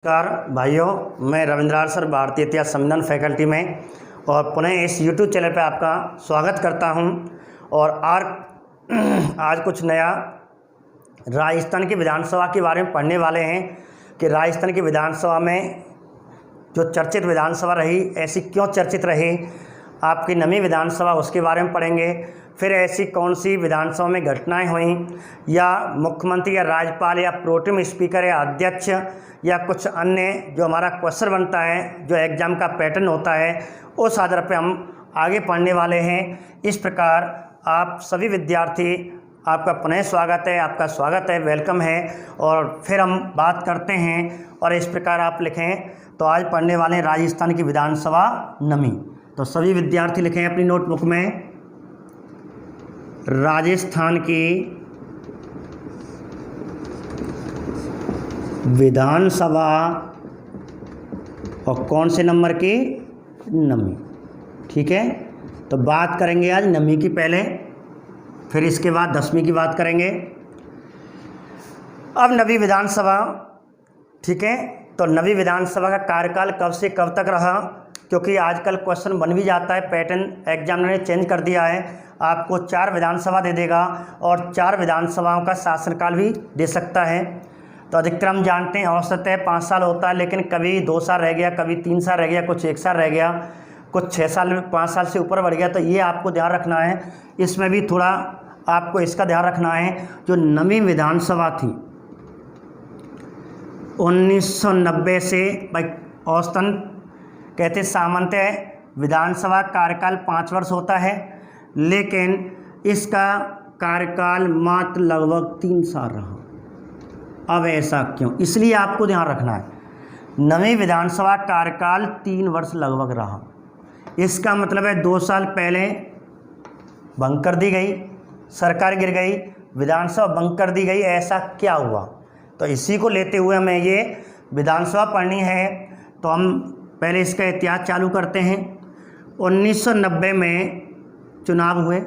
नमस्कार भाइयों, मैं रविंद्र सर भारतीय इतिहास संविधान फैकल्टी में और पुनः इस YouTube चैनल पे आपका स्वागत करता हूं। और आज कुछ नया राजस्थान की विधानसभा के बारे में पढ़ने वाले हैं कि राजस्थान की विधानसभा में जो चर्चित विधानसभा रही, ऐसी क्यों चर्चित रही। आपकी नवी विधानसभा उसके बारे में पढ़ेंगे। फिर ऐसी कौन सी विधानसभा में घटनाएं हुई, या मुख्यमंत्री या राज्यपाल या प्रोटेम स्पीकर या अध्यक्ष या कुछ अन्य जो हमारा क्वेश्चन बनता है, जो एग्ज़ाम का पैटर्न होता है, उस आधार पर हम आगे पढ़ने वाले हैं। इस प्रकार आप सभी विद्यार्थी, आपका पुनः स्वागत है, आपका स्वागत है, वेलकम है। और फिर हम बात करते हैं और इस प्रकार आप लिखें। तो आज पढ़ने वाले हैं राजस्थान की विधानसभा नवी। तो सभी विद्यार्थी लिखें अपनी नोटबुक में राजस्थान की विधानसभा और कौन से नंबर की, नवी। ठीक है, तो बात करेंगे आज नवी की पहले, फिर इसके बाद 10वीं की बात करेंगे। अब नवी विधानसभा, ठीक है, तो नवी विधानसभा का कार्यकाल कब से कब तक रहा, क्योंकि आजकल क्वेश्चन बन भी जाता है, पैटर्न एग्जामिनर ने चेंज कर दिया है। आपको 4 विधानसभा दे देगा और 4 विधानसभाओं का शासनकाल भी दे सकता है। तो अधिकतर हम जानते हैं औसत है 5 साल होता है, लेकिन कभी 2 साल रह गया, कभी 3 साल रह गया, कुछ 1 साल रह गया, कुछ 6 साल में 5 साल से ऊपर बढ़ गया। तो ये आपको ध्यान रखना है, इसमें भी थोड़ा आपको इसका ध्यान रखना है। जो नवी विधानसभा थी 1990 से, भाई औसतन कहते सामान्य विधानसभा कार्यकाल 5 वर्ष होता है, लेकिन इसका कार्यकाल मात्र लगभग 3 साल रहा। अब ऐसा क्यों, इसलिए आपको ध्यान रखना है, नवी विधानसभा कार्यकाल 3 वर्ष लगभग रहा। इसका मतलब है 2 साल पहले भंग कर दी गई, सरकार गिर गई, विधानसभा भंग कर दी गई। ऐसा क्या हुआ, तो इसी को लेते हुए हमें ये विधानसभा पढ़नी है। तो हम पहले इसका इतिहास चालू करते हैं। 1990 में चुनाव हुए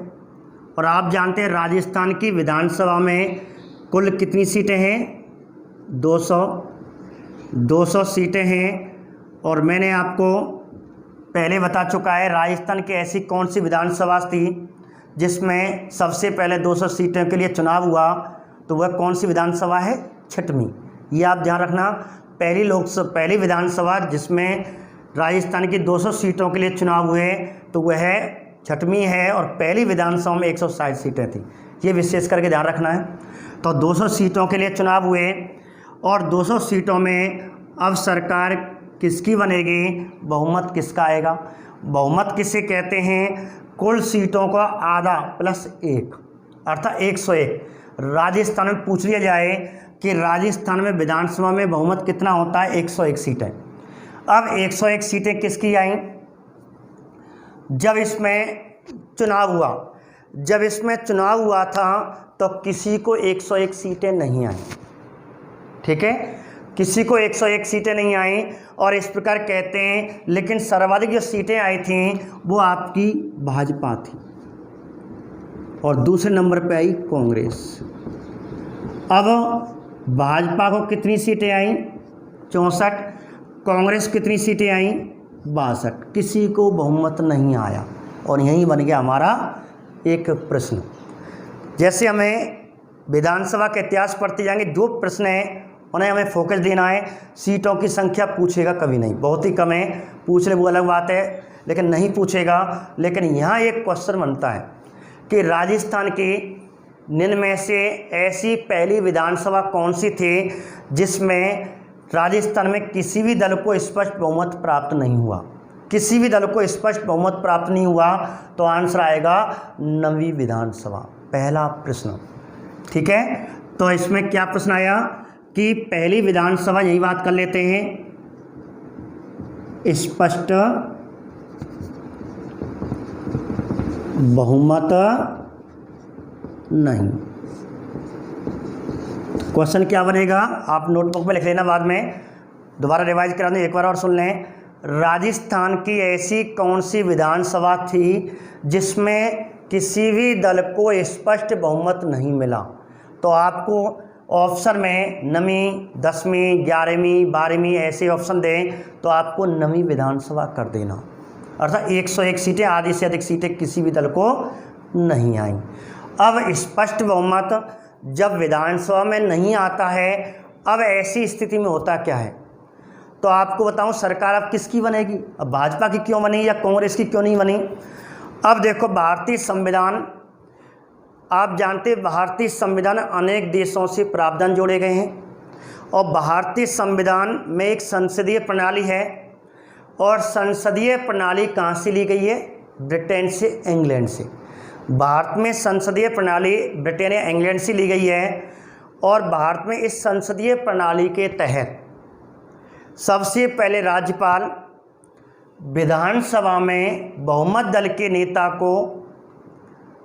और आप जानते हैं राजस्थान की विधानसभा में कुल कितनी सीटें हैं, 200 सीटें हैं। और मैंने आपको पहले बता चुका है राजस्थान की ऐसी कौन सी विधानसभा थी जिसमें सबसे पहले 200 सीटों के लिए चुनाव हुआ, तो वह कौन सी विधानसभा है, छठवीं। ये आप ध्यान रखना, पहली विधानसभा जिसमें राजस्थान की 200 सीटों के लिए चुनाव हुए तो वह छठवीं है। और पहली विधानसभा में 160 सीटें थी, ये विशेष करके ध्यान रखना है। तो 200 सीटों के लिए चुनाव हुए और 200 सीटों में अब सरकार किसकी बनेगी, बहुमत किसका आएगा। बहुमत किसे कहते हैं, कुल सीटों का आधा प्लस 1 अर्थात 101। राजस्थान में पूछ लिया जाए कि राजस्थान में विधानसभा में बहुमत कितना होता है, 101 सीटें। अब 101 सीटें किसकी आई, जब इसमें चुनाव हुआ था तो किसी को 101 सीटें नहीं आई। ठीक है, किसी को 101 सीटें नहीं आई। और इस प्रकार कहते हैं, लेकिन सर्वाधिक जो सीटें आई थीं वो आपकी भाजपा थी और दूसरे नंबर पे आई कांग्रेस। अब भाजपा को कितनी सीटें आई, 64। कांग्रेस कितनी सीटें आई, 62। किसी को बहुमत नहीं आया और यही बन गया हमारा एक प्रश्न। जैसे हमें विधानसभा के इतिहास पढ़ते जाएंगे, जो प्रश्न है उन्हें हमें फोकस देना है। सीटों की संख्या पूछेगा कभी नहीं, बहुत ही कम है, पूछ ले वो अलग बात है, लेकिन नहीं पूछेगा। लेकिन यहाँ एक क्वेश्चन बनता है कि राजस्थान की निम्न में से ऐसी पहली विधानसभा कौन सी थी जिसमें राजस्थान में किसी भी दल को स्पष्ट बहुमत प्राप्त नहीं हुआ, किसी भी दल को स्पष्ट बहुमत प्राप्त नहीं हुआ। तो आंसर आएगा नवी विधानसभा, पहला प्रश्न। ठीक है, तो इसमें क्या प्रश्न आया कि पहली विधानसभा, यही बात कर लेते हैं, स्पष्ट बहुमत नहीं। क्वेश्चन क्या बनेगा, आप नोटबुक में लिख लेना, बाद में दोबारा रिवाइज करा दूँ, एक बार और सुन लें। राजस्थान की ऐसी कौन सी विधानसभा थी जिसमें किसी भी दल को स्पष्ट बहुमत नहीं मिला। तो आपको ऑप्शन में नवीं, 10वीं, 11वीं, 12वीं ऐसे ऑप्शन दें तो आपको नवीं विधानसभा कर देना, अर्थात 101 सीटें, आधी से अधिक सीटें किसी भी दल को नहीं आई। अब स्पष्ट बहुमत जब विधानसभा में नहीं आता है, अब ऐसी स्थिति में होता क्या है, तो आपको बताऊं सरकार अब किसकी बनेगी, अब भाजपा की क्यों बनी या कांग्रेस की क्यों नहीं बनी। अब देखो, भारतीय संविधान, आप जानते हैं भारतीय संविधान अनेक देशों से प्रावधान जोड़े गए हैं, और भारतीय संविधान में एक संसदीय प्रणाली है, और संसदीय प्रणाली कहाँ से ली गई है, ब्रिटेन से, इंग्लैंड से। भारत में संसदीय प्रणाली ब्रिटेन या इंग्लैंड से ली गई है, और भारत में इस संसदीय प्रणाली के तहत सबसे पहले राज्यपाल विधानसभा में बहुमत दल के नेता को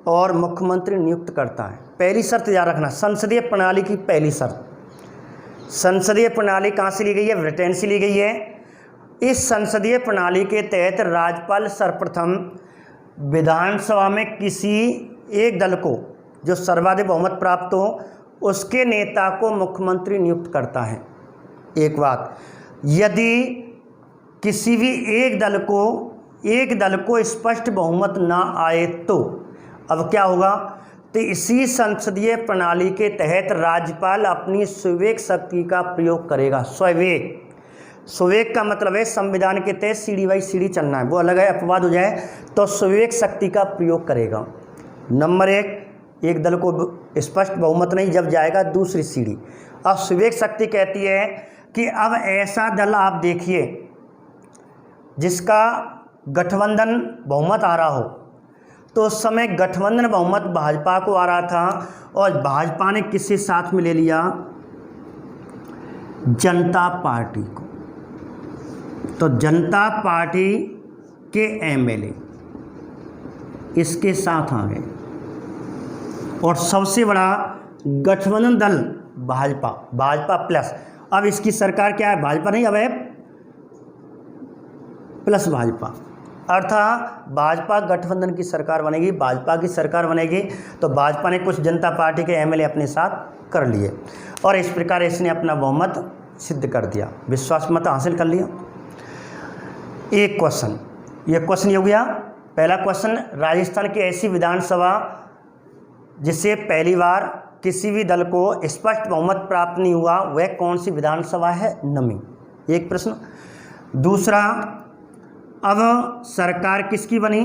और मुख्यमंत्री नियुक्त करता है। पहली शर्त याद रखना, संसदीय प्रणाली की पहली शर्त, संसदीय प्रणाली कहाँ से ली गई है, ब्रिटेन से ली गई है। इस संसदीय प्रणाली के तहत राज्यपाल सर्वप्रथम विधानसभा में किसी एक दल को जो सर्वाधिक बहुमत प्राप्त हो उसके नेता को मुख्यमंत्री नियुक्त करता है। एक बात, यदि किसी भी एक दल को स्पष्ट बहुमत ना आए तो अब क्या होगा, तो इसी संसदीय प्रणाली के तहत राज्यपाल अपनी स्वेग शक्ति का प्रयोग करेगा। स्वेग का मतलब है संविधान के तहत सीढ़ी बाई सीढ़ी चलना है, वो अलग है, अपवाद हो जाए तो स्वेग शक्ति का प्रयोग करेगा। नंबर एक दल को स्पष्ट बहुमत नहीं, जब जाएगा दूसरी सीढ़ी। अब स्वेग शक्ति कहती है कि अब ऐसा दल आप देखिए जिसका गठबंधन बहुमत आ रहा हो, तो उस समय गठबंधन बहुमत भाजपा को आ रहा था, और भाजपा ने किससे साथ में ले लिया, जनता पार्टी को। तो जनता पार्टी के एमएलए इसके साथ आ गए, और सबसे बड़ा गठबंधन दल भाजपा प्लस, अब इसकी सरकार क्या है, भाजपा नहीं, अब है प्लस भाजपा, अर्थात भाजपा गठबंधन की सरकार बनेगी, भाजपा की सरकार बनेगी। तो भाजपा ने कुछ जनता पार्टी के एमएलए अपने साथ कर लिए, और इस प्रकार इसने अपना बहुमत सिद्ध कर दिया, विश्वास मत हासिल कर लिया। एक क्वेश्चन, ये क्वेश्चन ये हो गया। पहला क्वेश्चन, राजस्थान की ऐसी विधानसभा जिससे पहली बार किसी भी दल को स्पष्ट बहुमत प्राप्त नहीं हुआ, वह कौन सी विधानसभा है, नमी, एक प्रश्न। दूसरा, अब सरकार किसकी बनी,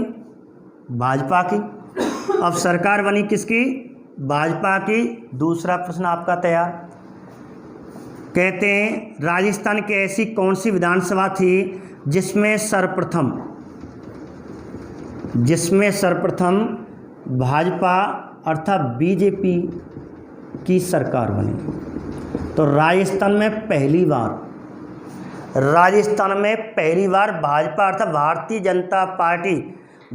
भाजपा की, अब सरकार बनी किसकी, भाजपा की। दूसरा प्रश्न आपका तैयार। कहते हैं राजस्थान की ऐसी कौन सी विधानसभा थी जिसमें सर्वप्रथम भाजपा अर्थात बीजेपी की सरकार बनी। तो राजस्थान में पहली बार भाजपा अर्थात भारतीय जनता पार्टी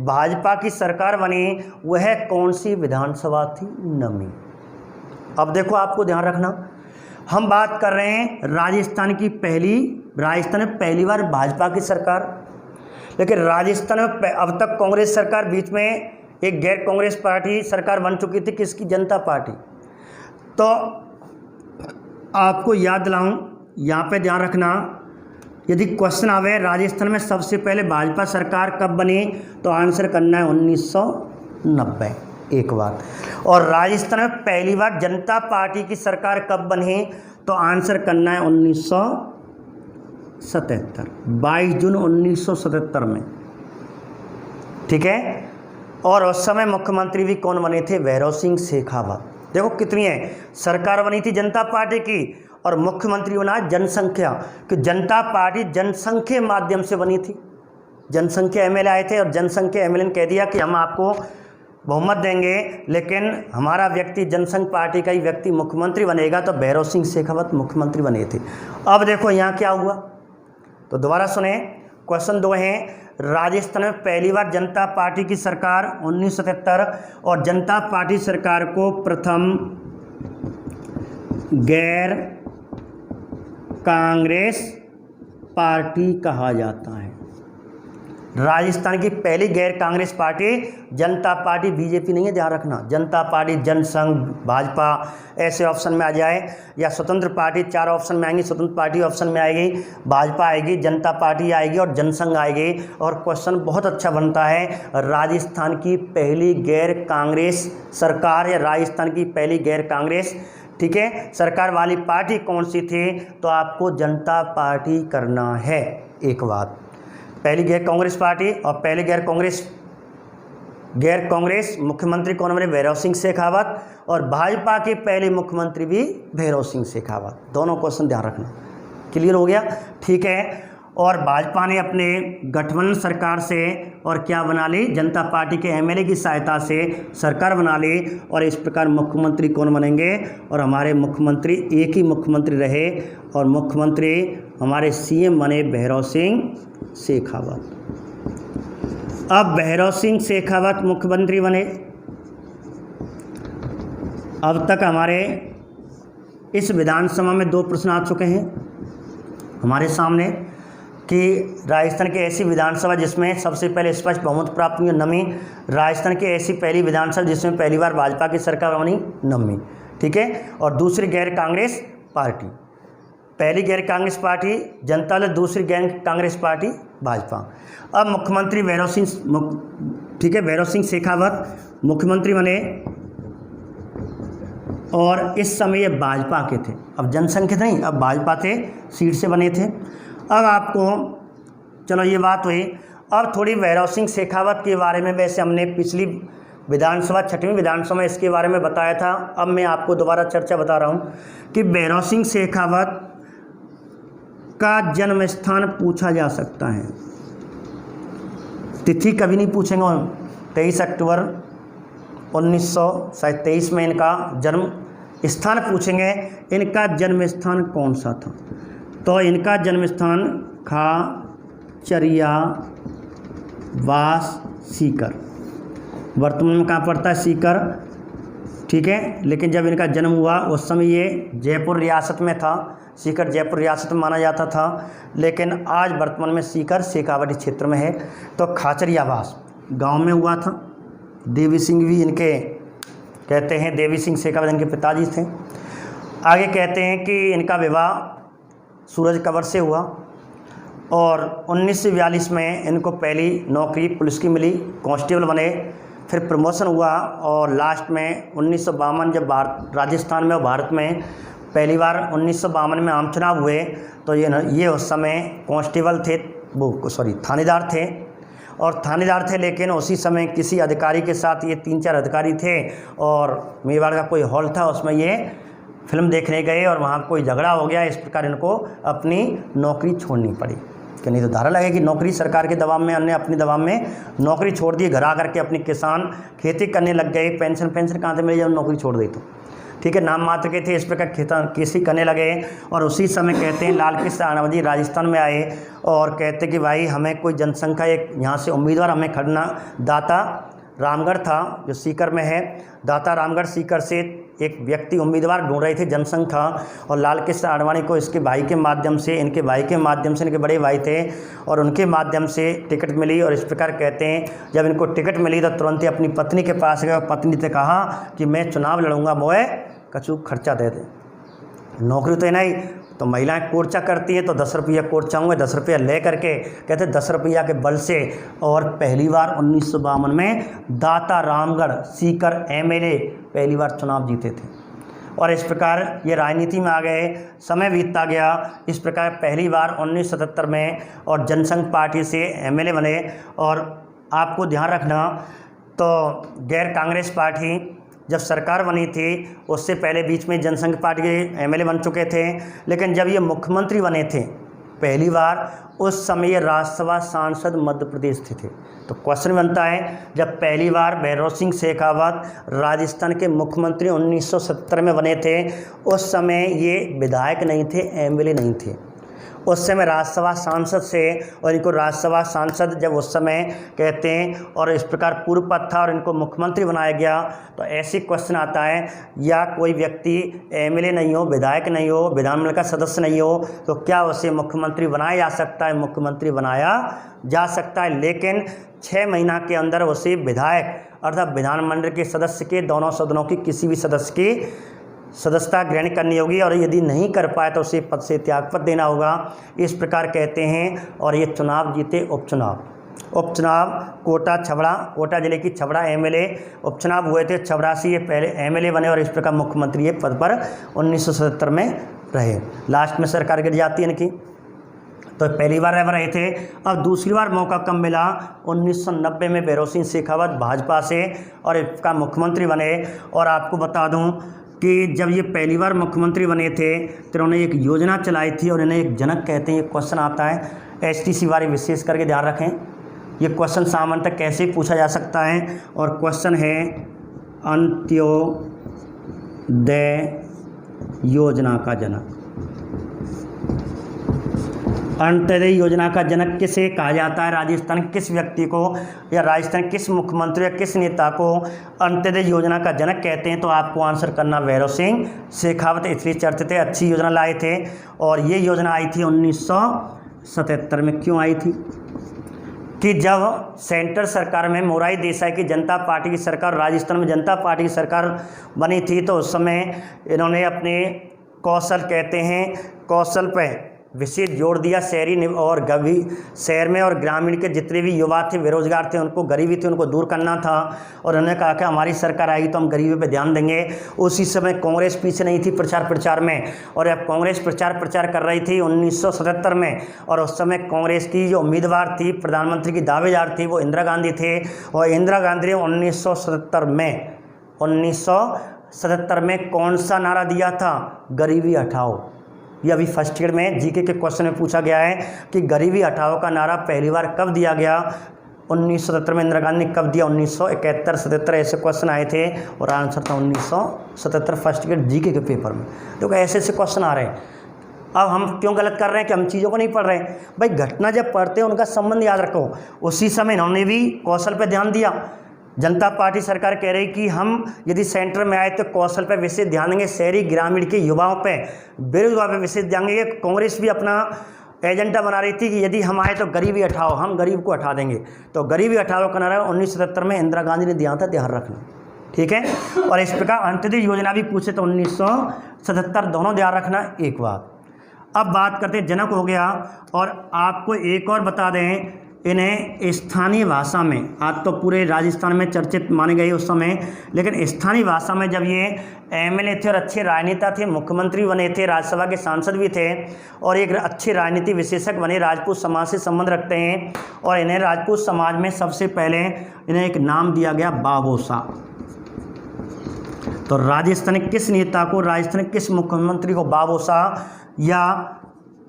भाजपा की सरकार बनी, वह कौन सी विधानसभा थी, नमी। अब देखो, आपको ध्यान रखना, हम बात कर रहे हैं राजस्थान में पहली बार भाजपा की सरकार, लेकिन राजस्थान में अब तक कांग्रेस सरकार, बीच में एक गैर कांग्रेस पार्टी सरकार बन चुकी थी, किसकी, जनता पार्टी। तो आपको याद दिलाऊं, यहाँ पे ध्यान रखना, यदि क्वेश्चन आवे राजस्थान में सबसे पहले भाजपा सरकार कब बनी, तो आंसर करना है 1990, एक बात। और राजस्थान में पहली बार जनता पार्टी की सरकार कब बनी, तो आंसर करना है 1977, 22 जून 1977 में, ठीक है। और उस समय मुख्यमंत्री भी कौन बने थे, भैरव सिंह शेखावत। देखो कितनी है, सरकार बनी थी जनता पार्टी की, और मुख्यमंत्री बना जनसंख्या, कि जनता पार्टी जनसंख्या माध्यम से बनी थी, जनसंख्या एमएलए आए थे, और जनसंख्या एमएलए ने कह दिया कि हम आपको बहुमत देंगे, लेकिन हमारा व्यक्ति जनसंघ पार्टी का ही व्यक्ति मुख्यमंत्री बनेगा, तो भैरव सिंह शेखावत मुख्यमंत्री बने थे। अब देखो यहाँ क्या हुआ, तो दोबारा सुने, क्वेश्चन 2 है, राजस्थान में पहली बार जनता पार्टी की सरकार 1977, और जनता पार्टी सरकार को प्रथम गैर कांग्रेस पार्टी कहा जाता है। राजस्थान की पहली गैर कांग्रेस पार्टी जनता पार्टी, बीजेपी नहीं है, ध्यान रखना। जनता पार्टी, जनसंघ, भाजपा ऐसे ऑप्शन में आ जाए, या स्वतंत्र पार्टी 4 ऑप्शन में आएंगी। स्वतंत्र पार्टी ऑप्शन में आएगी, भाजपा आएगी, जनता पार्टी आएगी और जनसंघ आएगी। और क्वेश्चन बहुत अच्छा बनता है, राजस्थान की पहली गैर कांग्रेस सरकार या राजस्थान की पहली गैर कांग्रेस, ठीक है, सरकार वाली पार्टी कौन सी थी? तो आपको जनता पार्टी करना है। एक बात, पहली गैर कांग्रेस पार्टी और पहले गैर कांग्रेस मुख्यमंत्री कौन बने? भैरव सिंह शेखावत। और भाजपा के पहले मुख्यमंत्री भी भैरव सिंह शेखावत। दोनों क्वेश्चन ध्यान रखना। क्लियर हो गया? ठीक है। और भाजपा ने अपने गठबंधन सरकार से और क्या बना ली? जनता पार्टी के एमएलए की सहायता से सरकार बना ली। और इस प्रकार मुख्यमंत्री कौन बनेंगे? और हमारे मुख्यमंत्री एक ही मुख्यमंत्री रहे और मुख्यमंत्री हमारे सीएम बने भैरव सिंह शेखावत। अब भैरव सिंह शेखावत मुख्यमंत्री बने। अब तक हमारे इस विधानसभा में 2 प्रश्न आ चुके हैं हमारे सामने कि राजस्थान की ऐसी विधानसभा जिसमें सबसे पहले स्पष्ट बहुमत प्राप्त हुई, नवमीं। राजस्थान की ऐसी पहली विधानसभा जिसमें पहली बार भाजपा की सरकार बनी, नवमीं। ठीक है। और दूसरी गैर कांग्रेस पार्टी, पहली गैर कांग्रेस पार्टी जनता दल, दूसरी गैर कांग्रेस पार्टी भाजपा। अब मुख्यमंत्री भैरव सिंह, ठीक है, भैरव सिंह शेखावत मुख्यमंत्री बने और इस समय ये भाजपा के थे। अब जनसंघ के नहीं, अब भाजपा थे, सीट से बने थे। अब आपको चलो ये बात हुई। अब थोड़ी भैरव सिंह शेखावत के बारे में, वैसे हमने पिछली विधानसभा 6वीं विधानसभा में इसके बारे में बताया था। अब मैं आपको दोबारा चर्चा बता रहा हूँ कि भैरव सिंह शेखावत का जन्म स्थान पूछा जा सकता है। तिथि कभी नहीं पूछेंगे। 23 अक्टूबर 1923 में इनका जन्म स्थान पूछेंगे। इनका जन्म स्थान कौन सा था? तो इनका जन्म स्थान खाचरिया वास सीकर, वर्तमान में कहाँ पड़ता है? सीकर। ठीक है। लेकिन जब इनका जन्म हुआ उस समय ये जयपुर रियासत में था। सीकर जयपुर रियासत में माना जाता था, लेकिन आज वर्तमान में सीकर शेखावटी क्षेत्र में है। तो खाचरियावास गांव में हुआ था। देवी सिंह भी इनके कहते हैं, देवी सिंह शेखावत इनके पिताजी थे। आगे कहते हैं कि इनका विवाह सूरज कंवर से हुआ और 1942 में इनको पहली नौकरी पुलिस की मिली, कांस्टेबल बने। फिर प्रमोशन हुआ और लास्ट में 1952 जब राजस्थान में और भारत में पहली बार 1952 में आम चुनाव हुए, तो ये उस समय कांस्टेबल थे, थानेदार थे। और थानेदार थे, लेकिन उसी समय किसी अधिकारी के साथ, ये 3-4 अधिकारी थे और मेवाड़ का कोई हॉल था, उसमें ये फिल्म देखने गए और वहाँ कोई झगड़ा हो गया। इस प्रकार इनको अपनी नौकरी छोड़नी पड़ी, कि नहीं तो धारा लगेगी नौकरी सरकार के दबाव में। अन्य अपनी दबाव में नौकरी छोड़ दी, घर आकर के अपनी किसान खेती करने लग गए। पेंशन कहाँ से मिली जब नौकरी छोड़ दी? तो ठीक है, नाम मात्र के थे। इस प्रकार खेती करने लगे और उसी समय कहते हैं लाल कृष्ण आडवाणी राजस्थान में आए और कहते कि भाई हमें कोई जनसंख्या, एक यहाँ से उम्मीदवार हमें खड़ना। दाता रामगढ़ था जो सीकर में है, दाता रामगढ़ सीकर से एक व्यक्ति उम्मीदवार ढूंढ रहे थे, जनसंघ था। और लाल कृष्ण आडवाणी को इसके भाई के माध्यम से, इनके भाई के माध्यम से, इनके बड़े भाई थे और उनके माध्यम से टिकट मिली। और इस प्रकार कहते हैं जब इनको टिकट मिली तो तुरंत ही अपनी पत्नी के पास गए और पत्नी से कहा कि मैं चुनाव लड़ूंगा, मोए कछु खर्चा दे दे। नौकरी तो नहीं, तो महिलाएं कोर्चा करती है तो 10 रुपया कोर्चाऊँगा, 10 रुपया ले करके कहते 10 रुपया के बल से। और पहली बार 1952 में दाता रामगढ़ सीकर एमएलए पहली बार चुनाव जीते थे। और इस प्रकार ये राजनीति में आ गए, समय बीतता गया। इस प्रकार पहली बार 1977 में और जनसंघ पार्टी से एमएलए बने। और आपको ध्यान रखना, तो गैर कांग्रेस पार्टी जब सरकार बनी थी उससे पहले बीच में जनसंघ पार्टी के एमएलए बन चुके थे, लेकिन जब ये मुख्यमंत्री बने थे पहली बार, उस समय ये राज्यसभा सांसद मध्य प्रदेश से थे। तो क्वेश्चन बनता है, जब पहली बार भैरव सिंह शेखावत राजस्थान के मुख्यमंत्री 1970 में बने थे, उस समय ये विधायक नहीं थे, एमएलए नहीं थे। उस समय राज्यसभा सांसद से, और इनको राज्यसभा सांसद जब उस समय कहते हैं, और इस प्रकार पूर्व पद था और इनको मुख्यमंत्री बनाया गया। तो ऐसे क्वेश्चन आता है, या कोई व्यक्ति एमएलए नहीं हो, विधायक नहीं हो, विधानमंडल का सदस्य नहीं हो, तो क्या उसे मुख्यमंत्री बनाया जा सकता है? मुख्यमंत्री बनाया जा सकता है, लेकिन 6 महीना के अंदर उसे विधायक अर्थात विधानमंडल के सदस्य के दोनों सदनों की किसी भी सदस्य की सदस्यता ग्रहण करनी होगी, और यदि नहीं कर पाए तो उसे पद से त्यागपत्र देना होगा। इस प्रकार कहते हैं। और ये चुनाव जीते, उपचुनाव कोटा जिले की छबड़ा एमएलए उपचुनाव हुए थे। छबड़ा से ये पहले एमएलए बने और इस प्रकार मुख्यमंत्री ये पद पर 1977 में रहे। लास्ट में सरकार गिर जाती है इनकी। तो पहली बार रह रहे थे। अब दूसरी बार मौका कब मिला? 1990 में भैरव सिंह शेखावत भाजपा से और इसका मुख्यमंत्री बने। और आपको बता दूं कि जब ये पहली बार मुख्यमंत्री बने थे तो उन्होंने एक योजना चलाई थी, और इन्हें एक जनक कहते हैं। ये क्वेश्चन आता है एसटीसी वाले, विशेष करके ध्यान रखें। ये क्वेश्चन सामान्यतः कैसे पूछा जा सकता है, और क्वेश्चन है अंत्योदय योजना का जनक। अंत्योदय योजना का जनक किसे कहा जाता है? राजस्थान किस व्यक्ति को, या राजस्थान किस मुख्यमंत्री या किस नेता को अंत्योदय योजना का जनक कहते हैं? तो आपको आंसर करना भैरव सिंह शेखावत। इसलिए चर्चित थे, अच्छी योजना लाए थे। और ये योजना आई थी 1977 में। क्यों आई थी? कि जब सेंट्रल सरकार में मोरारजी देसाई की जनता पार्टी की सरकार, राजस्थान में जनता पार्टी की सरकार बनी थी, तो उस समय इन्होंने अपने कौशल कहते हैं, कौशल पर विशेष जोर दिया। शहरी और शहर में और ग्रामीण के जितने भी युवा थे, बेरोजगार थे, उनको गरीबी थी, उनको दूर करना था। और उन्होंने कहा कि हमारी सरकार आएगी तो हम गरीबी पे ध्यान देंगे। उसी समय कांग्रेस पीछे नहीं थी प्रचार में, और अब कांग्रेस प्रचार कर रही थी 1977 में। और उस समय कांग्रेस की जो उम्मीदवार थी, प्रधानमंत्री की दावेदार थी, वो इंदिरा गांधी थे। और इंदिरा गांधी ने 1977 में कौन सा नारा दिया था? गरीबी हटाओ। ये अभी फर्स्ट ईयर में जीके के क्वेश्चन में पूछा गया है कि गरीबी हटाओ का नारा पहली बार कब दिया गया? 1977 में इंदिरा गांधी ने कब दिया? 1971-77 ऐसे क्वेश्चन आए थे, और आंसर था 1977 फर्स्ट ईयर जीके के पेपर में। तो ऐसे क्वेश्चन आ रहे हैं। अब हम क्यों गलत कर रहे हैं कि हम चीज़ों को नहीं पढ़ रहे हैं? भाई घटना जब पढ़ते हैं उनका संबंध याद रखो। उसी समय इन्होंने भी कौशल पर ध्यान दिया। जनता पार्टी सरकार कह रही कि हम यदि सेंटर में आए तो कौशल पर विशेष ध्यान देंगे, शहरी ग्रामीण के युवाओं पे, बेरोजगार पर विशेष ध्यान देंगे। कांग्रेस भी अपना एजेंडा बना रही थी कि यदि हम आए तो गरीबी हटाओ, हम गरीब को हटा देंगे। तो गरीबी हटाओ का नारा 1977 में इंदिरा गांधी ने दिया था, ध्यान रखना, ठीक है। और इस प्रकार अंत्योदय योजना भी पूछे तो 1977 दोनों ध्यान रखना। एक बात अब बात करते हैं, जनक हो गया। और आपको एक और बता दें, इन्हें स्थानीय भाषा में, आज तो पूरे राजस्थान में चर्चित माने गए उस समय, लेकिन स्थानीय भाषा में जब ये एमएलए थे और अच्छे राजनेता थे, मुख्यमंत्री बने थे, राज्यसभा के सांसद भी थे, और एक अच्छे राजनीति विशेषज्ञ बने, राजपूत समाज से संबंध रखते हैं। और इन्हें राजपूत समाज में सबसे पहले इन्हें एक नाम दिया गया बाबूसा। तो राजस्थान किस नेता को, राजस्थान किस मुख्यमंत्री को बाबूसा या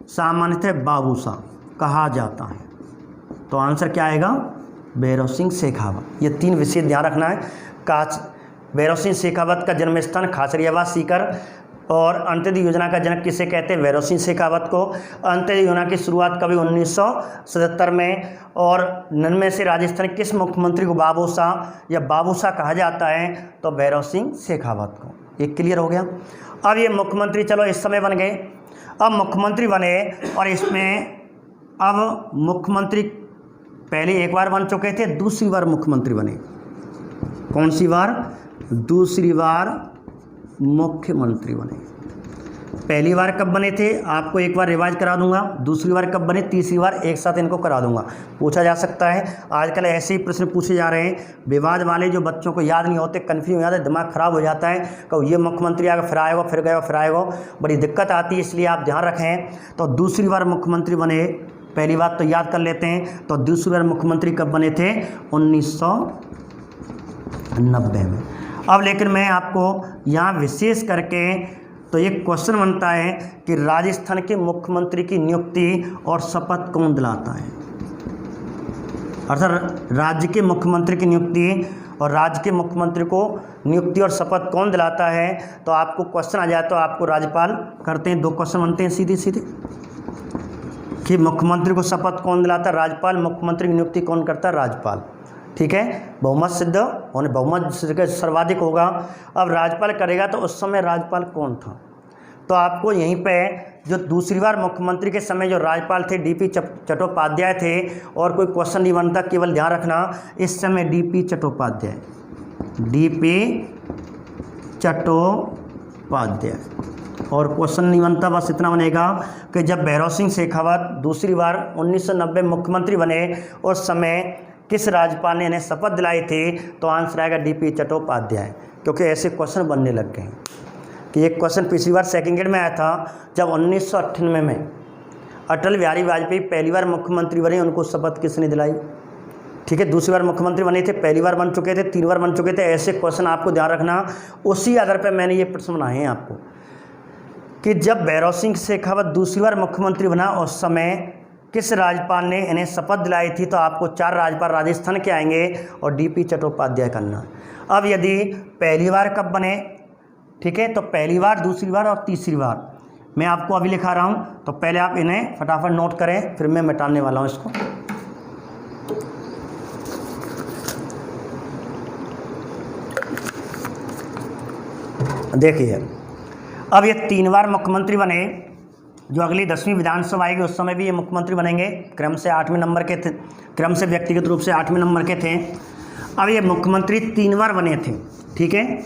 सामान्यतः बाबूसा कहा जाता है? तो आंसर क्या आएगा? भैरव सिंह शेखावत। ये 3 विषय ध्यान रखना है। भैरव सिंह शेखावत का जन्म स्थान खासरियाबाद सीकर। और अंत्योदय योजना का जनक किसे कहते हैं? भैरव सिंह शेखावत को। अंत्योदय योजना की शुरुआत कभी 1977 में। और 99 से राजस्थान किस मुख्यमंत्री को बाबूसा या बाबूसा कहा जाता है? तो भैरव सिंह शेखावत को। एक क्लियर हो गया। अब ये मुख्यमंत्री चलो इस समय बन गए। अब मुख्यमंत्री बने, और इसमें अब मुख्यमंत्री पहले एक बार बन चुके थे, दूसरी बार मुख्यमंत्री बने। कौन सी बार? दूसरी बार मुख्यमंत्री बने। पहली बार कब बने थे आपको एक बार रिवाइज करा दूंगा, दूसरी बार कब बने, तीसरी बार एक साथ इनको करा दूंगा। पूछा जा सकता है, आजकल ऐसे ही प्रश्न पूछे जा रहे हैं, विवाद वाले जो बच्चों को याद नहीं होते, कन्फ्यूज हो जाता है, दिमाग खराब हो जाता है, कब ये मुख्यमंत्री आएगा फिर आएगा फिर गया फिर आएगा, बड़ी दिक्कत आती है, इसलिए आप ध्यान रखें। तो दूसरी बार मुख्यमंत्री बने, पहली बात तो याद कर लेते हैं। तो दूसरी बार मुख्यमंत्री कब बने थे? 1990 में। अब लेकिन मैं आपको यहाँ विशेष करके तो एक क्वेश्चन बनता है कि राजस्थान के मुख्यमंत्री की नियुक्ति और शपथ कौन दिलाता है, अर्थात राज्य के मुख्यमंत्री की नियुक्ति और राज्य के मुख्यमंत्री को नियुक्ति और शपथ कौन दिलाता है। तो आपको क्वेश्चन आ जाए तो आपको राज्यपाल करते हैं। 2 क्वेश्चन बनते हैं सीधे सीधे। कि मुख्यमंत्री को शपथ कौन दिलाता है? राज्यपाल। मुख्यमंत्री की नियुक्ति कौन करता है? राज्यपाल। ठीक है, बहुमत सिद्ध होने, बहुमत सर्वाधिक होगा। अब राज्यपाल करेगा तो उस समय राज्यपाल कौन था? तो आपको यहीं पे जो दूसरी बार मुख्यमंत्री के समय जो राज्यपाल थे डीपी चट्टोपाध्याय थे, और कोई क्वेश्चन नहीं बनता, केवल ध्यान रखना इस समय डीपी चट्टोपाध्याय, डीपी चट्टोपाध्याय, और क्वेश्चन नहीं बनता, बस इतना बनेगा कि जब भैरव सिंह शेखावत दूसरी बार 1990 मुख्यमंत्री बने उस समय किस राज्यपाल ने इन्हें शपथ दिलाई थी? तो आंसर आएगा डीपी चट्टोपाध्याय, क्योंकि ऐसे क्वेश्चन बनने लग गए हैं कि एक क्वेश्चन पिछली बार सेकंड ग्रेड में आया था जब 1998 में अटल बिहारी वाजपेयी पहली बार मुख्यमंत्री बने, उनको शपथ किसने दिलाई? ठीक है, दूसरी बार मुख्यमंत्री बने थे, पहली बार बन चुके थे, 3 बार बन चुके थे। ऐसे क्वेश्चन आपको ध्यान रखना। उसी आधार पर मैंने ये प्रश्न बनाए हैं आपको कि जब भैरव सिंह शेखावत दूसरी बार मुख्यमंत्री बना उस समय किस राज्यपाल ने इन्हें शपथ दिलाई थी? तो आपको 4 राज्यपाल राजस्थान के आएंगे और डीपी चट्टोपाध्याय करना। अब यदि पहली बार कब बने, ठीक है, तो पहली बार, दूसरी बार और तीसरी बार मैं आपको अभी लिखा रहा हूँ, तो पहले आप इन्हें फटाफट नोट करें, फिर मैं मिटाने वाला हूँ इसको। देखिए, अब ये 3 बार मुख्यमंत्री बने, जो अगली 10वीं विधानसभा आएगी उस समय भी ये मुख्यमंत्री बनेंगे, क्रम से 8वें नंबर के थे, क्रम से व्यक्तिगत रूप से 8वें नंबर के थे। अब ये मुख्यमंत्री 3 बार बने थे, ठीक है।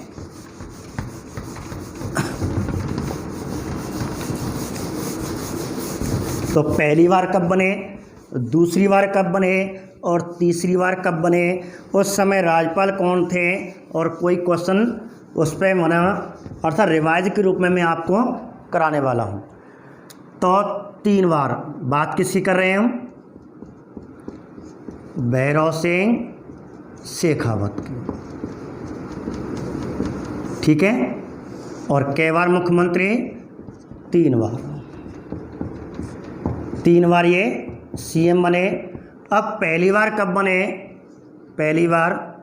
तो पहली बार कब बने, दूसरी बार कब बने और तीसरी बार कब बने? उस समय राज्यपाल कौन थे? और कोई क्वेश्चन उस पर बना, अर्थात रिवाइज के रूप में मैं आपको कराने वाला हूँ। तो 3 बार बात किसकी कर रहे हैं हम? भैरव सिंह शेखावत की, ठीक है। और कै बार मुख्यमंत्री? 3 बार। 3 बार ये सीएम बने। अब पहली बार कब बने? पहली बार,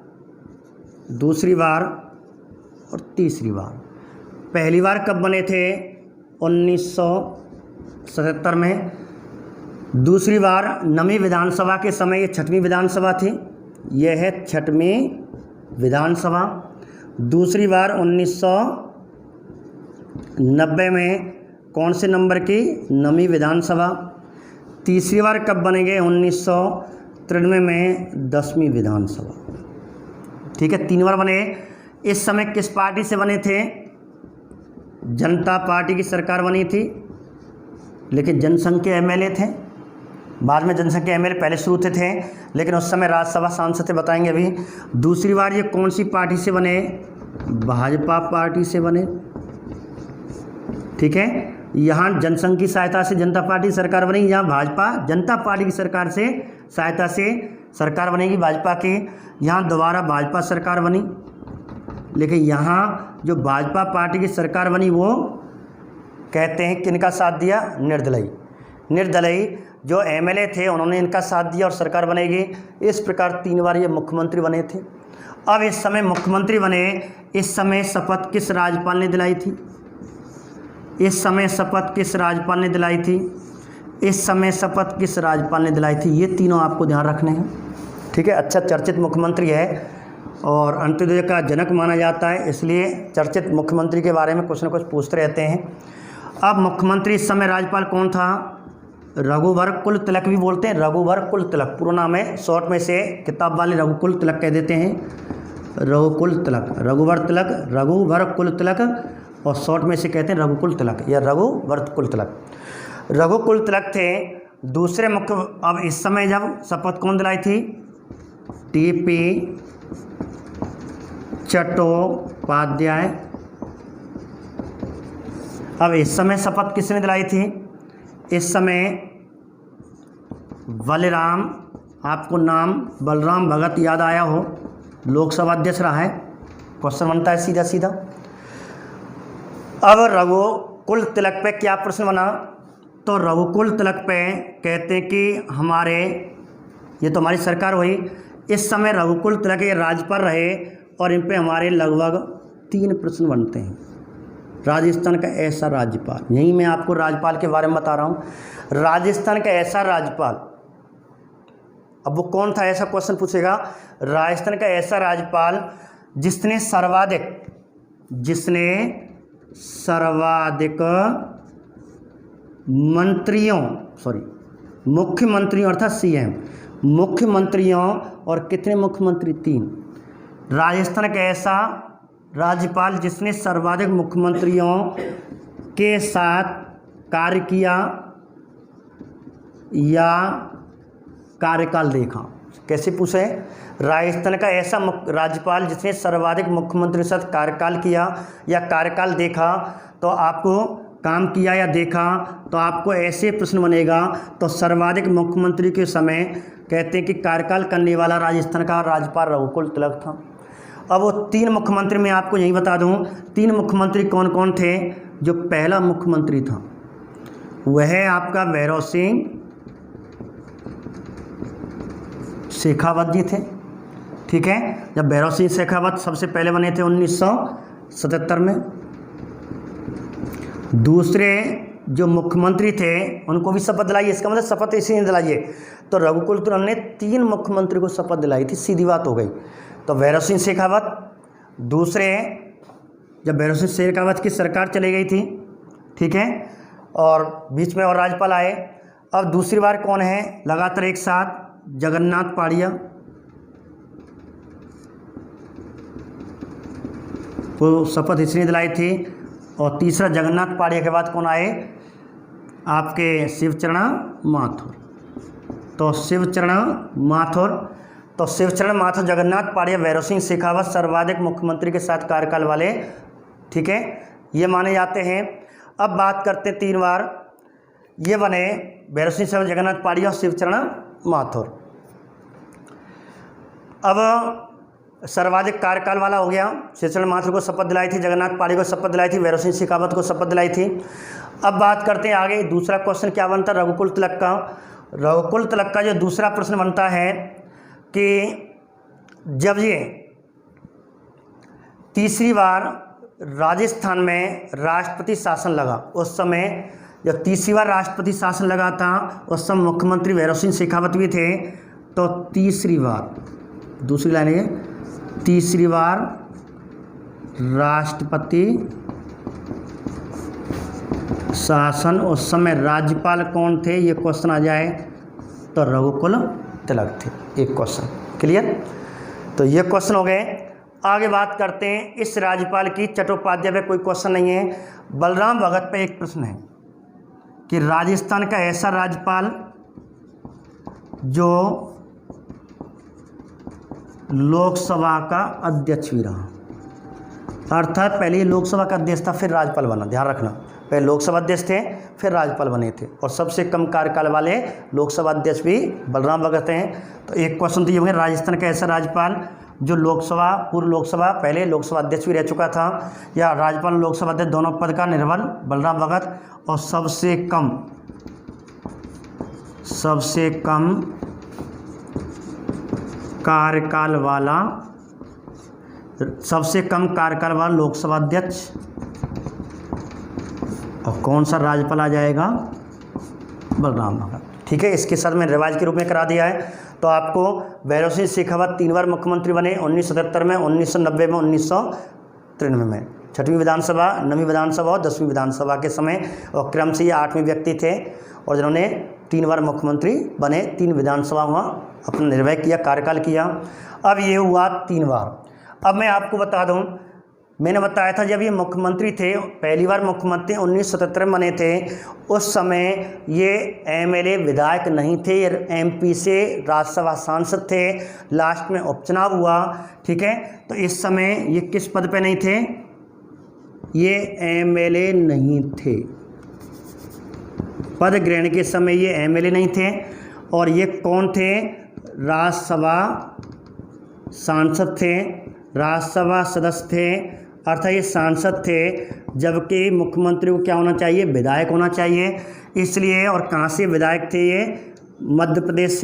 दूसरी बार और तीसरी बार। पहली बार कब बने थे? 1977 में। दूसरी बार 9वीं विधानसभा के समय, ये 6वीं विधानसभा थी, यह है 6वीं विधानसभा। दूसरी बार 1990 में, कौन से नंबर की? 9वीं विधानसभा। तीसरी बार कब बनेंगे? 1993 में 10वीं विधानसभा, ठीक है। 3 बार बने। इस समय किस पार्टी से बने थे? जनता पार्टी की सरकार बनी थी, लेकिन जनसंघ के एमएलए थे। बाद में जनसंघ के एमएलए पहले शुरू थे, लेकिन उस समय राज्यसभा सांसद थे, बताएंगे अभी। दूसरी बार ये कौन सी पार्टी से बने? भाजपा पार्टी से बने, ठीक है। यहाँ जनसंघ की सहायता से जनता पार्टी की सरकार बनेगी, यहाँ भाजपा जनता पार्टी की सरकार से सहायता से सरकार बनेगी भाजपा की। यहाँ दोबारा भाजपा सरकार बनी, लेकिन यहाँ जो भाजपा पार्टी की सरकार बनी वो कहते हैं किनका साथ दिया? निर्दलीय। निर्दलीय जो एमएलए थे उन्होंने इनका साथ दिया और सरकार बनेगी। इस प्रकार 3 बार ये मुख्यमंत्री बने थे। अब इस समय मुख्यमंत्री बने, इस समय शपथ किस राज्यपाल ने दिलाई थी? इस समय शपथ किस राज्यपाल ने दिलाई थी? इस समय शपथ किस राज्यपाल ने दिलाई थी? ये तीनों आपको ध्यान रखने हैं, ठीक है। अच्छा चर्चित मुख्यमंत्री है और अंत्योदय का जनक माना जाता है, इसलिए चर्चित मुख्यमंत्री के बारे में कुछ न कुछ पूछते रहते हैं। अब मुख्यमंत्री इस समय राज्यपाल कौन था? रघुवर कुल तिलक भी बोलते हैं, रघुवर कुल तिलक पूरा नाम है, शॉर्ट में से किताब वाले रघुकुल तिलक कह देते हैं। रघुकुल तिलक, रघुवर तिलक, रघुवर कुल तिलक, और शॉर्ट में से कहते हैं रघुकुल तिलक या रघुवर कुल तिलक। रघुकुल तिलक थे दूसरे मुख्य। अब इस समय जब शपथ कौन दिलाई थी? टीपी चट्टोपाध्याय। अब इस समय शपथ किसने दिलाई थी? इस समय बलराम, आपको नाम बलराम भगत याद आया हो, लोकसभा अध्यक्ष रहा है। क्वेश्चन बनता है सीधा सीधा। अब रघुकुल तिलक पे क्या प्रश्न बना? तो रघुकुल तिलक पे कहते हैं कि हमारे, ये तो हमारी सरकार हुई, इस समय रघुकुल तिलक ये राज्यपाल रहे और इन पे हमारे लगभग 3 प्रश्न बनते हैं। राजस्थान का ऐसा राज्यपाल, यही मैं आपको राज्यपाल के बारे में बता रहा हूँ। राजस्थान का ऐसा राज्यपाल, अब वो कौन था ऐसा क्वेश्चन पूछेगा। राजस्थान का ऐसा राज्यपाल जिसने सर्वाधिक मुख्यमंत्रियों अर्थात सीएम, मुख्यमंत्रियों, और कितने मुख्यमंत्री, 3। राजस्थान का ऐसा राज्यपाल जिसने सर्वाधिक मुख्यमंत्रियों के साथ कार्य किया या कार्यकाल देखा। कैसे पूछे? राजस्थान का ऐसा राज्यपाल जिसने सर्वाधिक मुख्यमंत्रियों के साथ कार्यकाल किया या कार्यकाल देखा, तो आपको काम किया या देखा, तो आपको ऐसे प्रश्न बनेगा। तो सर्वाधिक मुख्यमंत्री के समय कहते हैं कि कार्यकाल करने वाला राजस्थान का राज्यपाल रघुकुल तिलक था। अब वो 3 मुख्यमंत्री मैं आपको यही बता दूं, 3 मुख्यमंत्री कौन कौन थे। जो पहला मुख्यमंत्री था वह आपका भैरव सिंह शेखावत जी थे, ठीक है। जब भैरव सिंह शेखावत सबसे पहले बने थे 1977 में। दूसरे जो मुख्यमंत्री थे उनको भी शपथ दिलाई, इसका मतलब शपथ इसी ने दिलाई है। तो रघुकुल तिलक ने 3 मुख्यमंत्री को शपथ दिलाई थी, सीधी बात हो गई। तो भैरव सिंह शेखावत, दूसरे जब भैरव सिंह शेखावत की सरकार चली गई थी, ठीक है, और बीच में और राज्यपाल आए। अब दूसरी बार कौन है लगातार एक साथ? जगन्नाथ पाड़िया, वो शपथ इसने दिलाई थी। और तीसरा जगन्नाथ पाड़िया के बाद कौन आए? आपके शिवचरण माथुर। तो शिवचरण माथुर, जगन्नाथ पाड़िया, भैरव सिंह शेखावत सर्वाधिक मुख्यमंत्री के साथ कार्यकाल वाले, ठीक है, ये माने जाते हैं। अब बात करते 3 बार ये बने भैरव सिंह शेखावत, जगन्नाथ पाड़िया और शिवचरण माथुर। अब सर्वाधिक कार्यकाल वाला हो गया, शिवचरण माथुर को शपथ दिलाई थी, जगन्नाथ पाड़िया को शपथ दिलाई थी, भैरव सिंह शेखावत को शपथ दिलाई थी। अब बात करते हैं आगे, दूसरा क्वेश्चन क्या बनता है रघुकुल तिलक का। रघुकुल तिलक का जो दूसरा प्रश्न बनता है कि जब ये तीसरी बार राजस्थान में राष्ट्रपति शासन लगा, उस समय जब तीसरी बार राष्ट्रपति शासन लगा था उस समय मुख्यमंत्री भैरव सिंह शेखावत भी थे। तो तीसरी बार, दूसरी लाइन है, तीसरी बार राष्ट्रपति शासन, उस समय राज्यपाल कौन थे ये क्वेश्चन आ जाए तो रघुकुल तिलक थे। एक क्वेश्चन क्लियर। तो ये क्वेश्चन हो गए। आगे बात करते हैं इस राज्यपाल की। चट्टोपाध्याय पे कोई क्वेश्चन नहीं है। बलराम भगत पे एक प्रश्न है कि राजस्थान का ऐसा राज्यपाल जो लोकसभा का अध्यक्ष भी रहा, अर्थात पहले ये लोकसभा का अध्यक्ष था फिर राज्यपाल बना। ध्यान रखना, पहले लोकसभा अध्यक्ष थे फिर राज्यपाल बने थे, और सबसे कम कार्यकाल वाले लोकसभा अध्यक्ष भी बलराम भगत हैं। तो एक क्वेश्चन तो ये हो गया, राजस्थान का ऐसा राज्यपाल जो लोकसभा, पूर्व लोकसभा, पहले लोकसभा अध्यक्ष भी रह चुका था, या राज्यपाल लोकसभा अध्यक्ष दोनों पद का निर्वहन बलराम भगत, और सबसे कम कार्यकाल वाला लोकसभा अध्यक्ष। और कौन सा राज्यपाल आ जाएगा? बलराम भगत। ठीक है, इसके साथ मैं रिवाइज के रूप में करा दिया है। तो आपको भैरव सिंह शेखावत 3 बार मुख्यमंत्री बने, 1977 में, 1990 में, 1993 में। 6वीं विधानसभा, 9वीं विधानसभा और 10वीं विधानसभा के समय, और क्रम से ये 8वें व्यक्ति थे और जिन्होंने 3 बार मुख्यमंत्री बने, 3 विधानसभा हुआ, अपना निर्वाह किया, कार्यकाल किया। अब ये हुआ 3 बार। अब मैं आपको बता दूं, मैंने बताया था जब ये मुख्यमंत्री थे, पहली बार मुख्यमंत्री 1977 में बने थे, उस समय ये एमएलए विधायक नहीं थे, ये एमपी से राज्यसभा सांसद थे। लास्ट में उपचुनाव हुआ, ठीक है। तो इस समय ये किस पद पे नहीं थे? ये एमएलए नहीं थे, पद ग्रहण के समय ये एमएलए नहीं थे। और ये कौन थे? राज्यसभा सांसद थे, राज्यसभा सदस्य थे, अर्थात ये सांसद थे। जबकि मुख्यमंत्री को क्या होना चाहिए? विधायक होना चाहिए। इसलिए, और कहाँ से विधायक थे ये? मध्य प्रदेश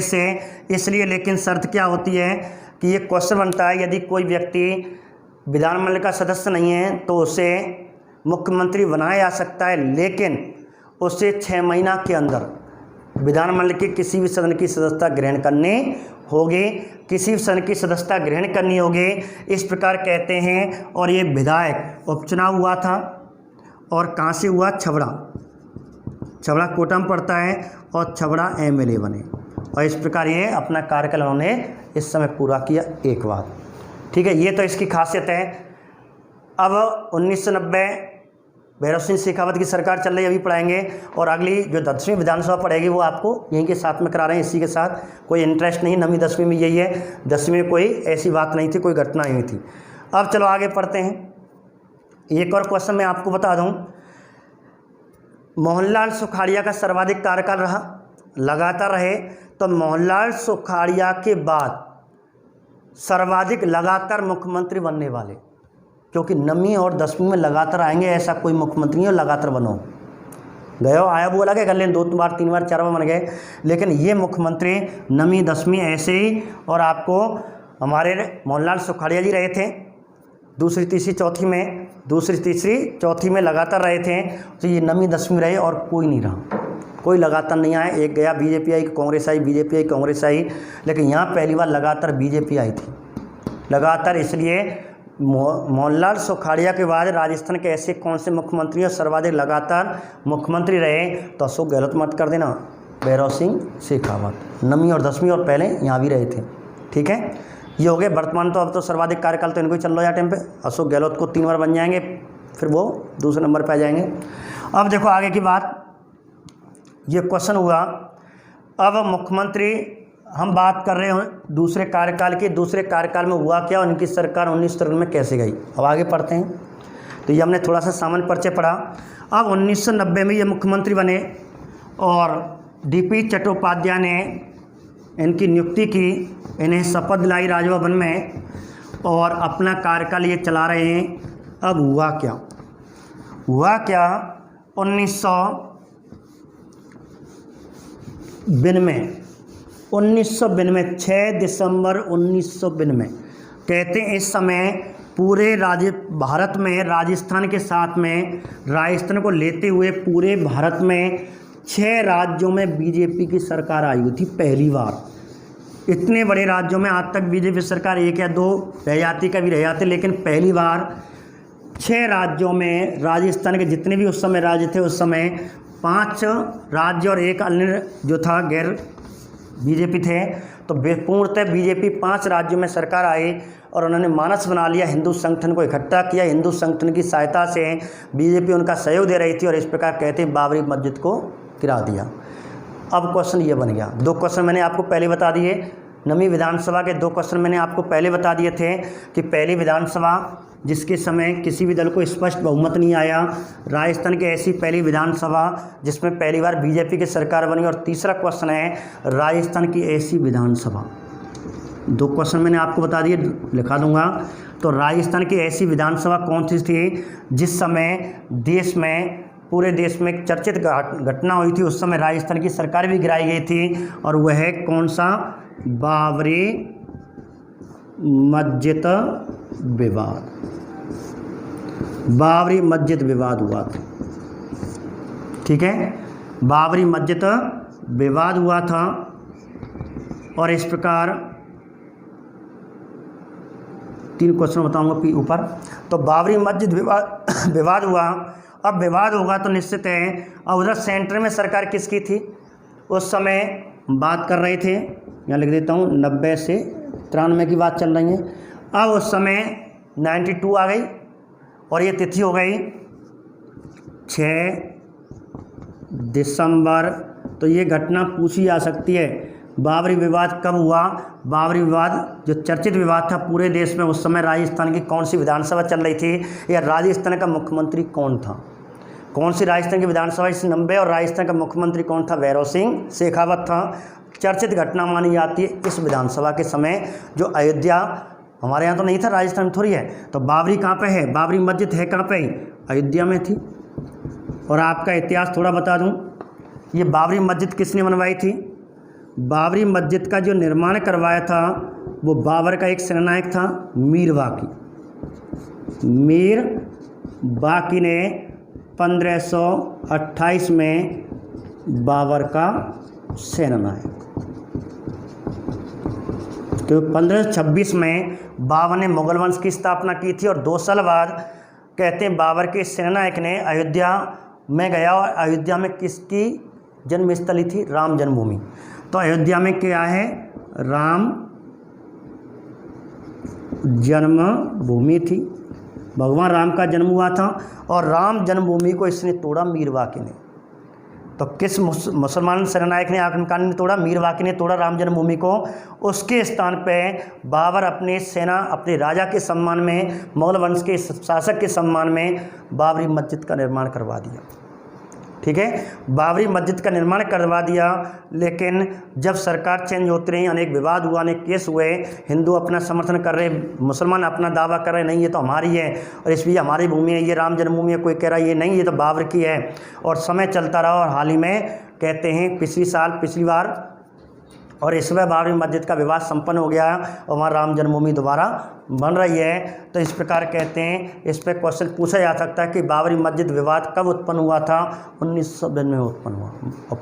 से। इसलिए, लेकिन शर्त क्या होती है कि ये क्वेश्चन बनता है, यदि कोई व्यक्ति विधानमंडल का सदस्य नहीं है तो उसे मुख्यमंत्री बनाया जा सकता है, लेकिन उसे 6 महीना के अंदर विधानमंडल के किसी भी सदन की सदस्यता ग्रहण करनी होगी, किसी भी सदन की सदस्यता ग्रहण करनी होगी, इस प्रकार कहते हैं। और ये विधायक उपचुनाव हुआ था और कहाँ से हुआ? छबड़ा, छबड़ा कोटा में पड़ता है और छबड़ा MLA बने और इस प्रकार ये अपना कार्यकाल उन्होंने इस समय पूरा किया एक बार। ठीक है, ये तो इसकी खासियत है। अब 1990 भैरव सिंह शेखावत की सरकार चल रही है, अभी पढ़ाएंगे, और अगली जो 10वीं विधानसभा पढ़ेगी वो आपको यहीं के साथ में करा रहे हैं। इसी के साथ कोई इंटरेस्ट नहीं, 9वीं 10वीं में यही है, 10वीं में कोई ऐसी बात नहीं थी, कोई घटना नहीं थी। अब चलो आगे पढ़ते हैं। एक और क्वेश्चन मैं आपको बता दूं, मोहनलाल सुखाड़िया का सर्वाधिक कार्यकाल रहा, लगातार रहे, तो मोहनलाल सुखाड़िया के बाद सर्वाधिक लगातार मुख्यमंत्री बनने वाले, क्योंकि 9वीं और 10वीं में लगातार आएंगे, ऐसा कोई मुख्यमंत्री नहीं हो लगातार बनो, गए हो आया वो अलग है, कर लें 2 बार 3 बार 4 बार बन गए, लेकिन ये मुख्यमंत्री 9वीं 10वीं ऐसे ही। और आपको हमारे मोहनलाल सुखाड़िया जी रहे थे दूसरी तीसरी चौथी में, दूसरी तीसरी चौथी में लगातार रहे थे, तो ये 9वीं 10वीं रहे और कोई नहीं रहा, कोई लगातार नहीं आया। एक गया बीजेपी आई, कांग्रेस आई, बीजेपी आई, कांग्रेस आई, लेकिन यहाँ पहली बार लगातार बीजेपी आई थी लगातार। इसलिए मोहनलाल सुखाड़िया के बाद राजस्थान के ऐसे कौन से मुख्यमंत्री और सर्वाधिक लगातार मुख्यमंत्री रहे? तो अशोक गहलोत मत कर देना, भैरव सिंह शेखावत 9वीं और 10वीं और पहले यहाँ भी रहे थे। ठीक है, ये हो गए वर्तमान। तो अब तो सर्वाधिक कार्यकाल तो इनको ही चल रहा है टाइम पे, अशोक गहलोत को 3 बार बन जाएंगे, फिर वो दूसरे नंबर पर आ जाएंगे। अब देखो आगे की बात, ये क्वेश्चन हुआ। अब मुख्यमंत्री हम बात कर रहे हैं दूसरे कार्यकाल की, दूसरे कार्यकाल में हुआ क्या, उनकी सरकार 19 में कैसे गई। अब आगे पढ़ते हैं। तो ये हमने थोड़ा सा सामान्य परिचय पढ़ा। अब 1990 में ये मुख्यमंत्री बने और DP चट्टोपाध्याय ने इनकी नियुक्ति की, इन्हें शपथ दिलाई राजभवन में और अपना कार्यकाल ये चला रहे हैं। अब हुआ क्या? 1992 6 दिसंबर 1992 कहते हैं, इस समय पूरे भारत में राजस्थान के साथ में, राजस्थान को लेते हुए पूरे भारत में 6 राज्यों में बीजेपी की सरकार आई हुई थी पहली बार। इतने बड़े राज्यों में आज तक बीजेपी सरकार 1 या 2 रह जाती, कभी रह जाते, लेकिन पहली बार 6 राज्यों में, राजस्थान के जितने भी उस समय राज्य थे, उस समय 5 राज्य और 1 अन्य जो था गैर बीजेपी थे, तो पूर्णतः बीजेपी 5 राज्यों में सरकार आई और उन्होंने मानस बना लिया, हिंदू संगठन को इकट्ठा किया, हिंदू संगठन की सहायता से बीजेपी उनका सहयोग दे रही थी और इस प्रकार कहते हैं बाबरी मस्जिद को गिरा दिया। अब क्वेश्चन ये बन गया, 2 क्वेश्चन मैंने आपको पहले बता दिए, 9वीं विधानसभा के 2 क्वेश्चन मैंने आपको पहले बता दिए थे कि पहली विधानसभा जिसके समय किसी भी दल को स्पष्ट बहुमत नहीं आया, राजस्थान की ऐसी पहली विधानसभा जिसमें पहली बार बीजेपी की सरकार बनी। और तीसरा क्वेश्चन है राजस्थान की ऐसी विधानसभा, 2 क्वेश्चन मैंने आपको बता दिए, लिखा दूंगा। तो राजस्थान की ऐसी विधानसभा कौन सी थी जिस समय देश में, पूरे देश में एक चर्चित घटना हुई थी, उस समय राजस्थान की सरकार भी गिराई गई थी, और वह है कौन सा? बाबरी मस्जिद विवाद। बाबरी मस्जिद विवाद हुआ था। ठीक है, बाबरी मस्जिद विवाद हुआ था और इस प्रकार 3 क्वेश्चन बताऊंगा ऊपर। तो बाबरी मस्जिद विवाद हुआ। अब विवाद होगा तो निश्चित है, अब उधर सेंटर में सरकार किसकी थी उस समय बात कर रहे थे, यहाँ लिख देता हूँ, 90 से 93 की बात चल रही है। अब उस समय 92 आ गई और ये तिथि हो गई 6 दिसंबर। तो ये घटना पूछी जा सकती है, बाबरी विवाद कब हुआ? बाबरी विवाद जो चर्चित विवाद था पूरे देश में, उस समय राजस्थान की कौन सी विधानसभा चल रही थी, या राजस्थान का मुख्यमंत्री कौन था? कौन सी राजस्थान की विधानसभा 90 और राजस्थान का मुख्यमंत्री कौन था? भैरव सिंह शेखावत था। चर्चित घटना मानी जाती है इस विधानसभा के समय, जो अयोध्या, हमारे यहाँ तो नहीं था, राजस्थान में थोड़ी है। तो बाबरी कहाँ पे है? बाबरी मस्जिद है कहाँ पे? अयोध्या में थी। और आपका इतिहास थोड़ा बता दूं, ये बाबरी मस्जिद किसने बनवाई थी? बाबरी मस्जिद का जो निर्माण करवाया था वो बाबर का एक सेनानायक था, मीर वाकी। मीर बाकी ने 1528 में बाबर का सेनानायक। तो 1526 में बाबर ने मुगल वंश की स्थापना की थी और 2 साल बाद कहते हैं बाबर के सेनानायक ने अयोध्या में गया और अयोध्या में किसकी जन्मस्थली थी? राम जन्मभूमि। तो अयोध्या में क्या है? राम जन्मभूमि थी, भगवान राम का जन्म हुआ था और राम जन्मभूमि को इसने तोड़ा मीर वाकी ने। तो किस मुसलमान सेनानायक ने आक्रमण ने तोड़ा? मीर वाकी ने तोड़ा राम जन्मभूमि को। उसके स्थान पे बाबर अपने सेना अपने राजा के सम्मान में, मुगल वंश के शासक के सम्मान में बाबरी मस्जिद का निर्माण करवा दिया। ठीक है, बाबरी मस्जिद का निर्माण करवा दिया। लेकिन जब सरकार चेंज होती रही, अनेक विवाद हुआ, अनेक केस हुए, हिंदू अपना समर्थन कर रहे, मुसलमान अपना दावा कर रहे नहीं ये तो हमारी है और इसलिए हमारी भूमि है, ये राम जन्मभूमि है। कोई कह रहा है ये नहीं, ये तो बाबर की है। और समय चलता रहा और हाल ही में कहते हैं पिछली बार और इस समय बाबरी मस्जिद का विवाद संपन्न हो गया और वहाँ राम जन्मभूमि दोबारा बन रही है। तो इस प्रकार कहते हैं, इस पर क्वेश्चन पूछा जा सकता है कि बाबरी मस्जिद विवाद कब उत्पन्न हुआ था? 1992 में उत्पन्न हुआ और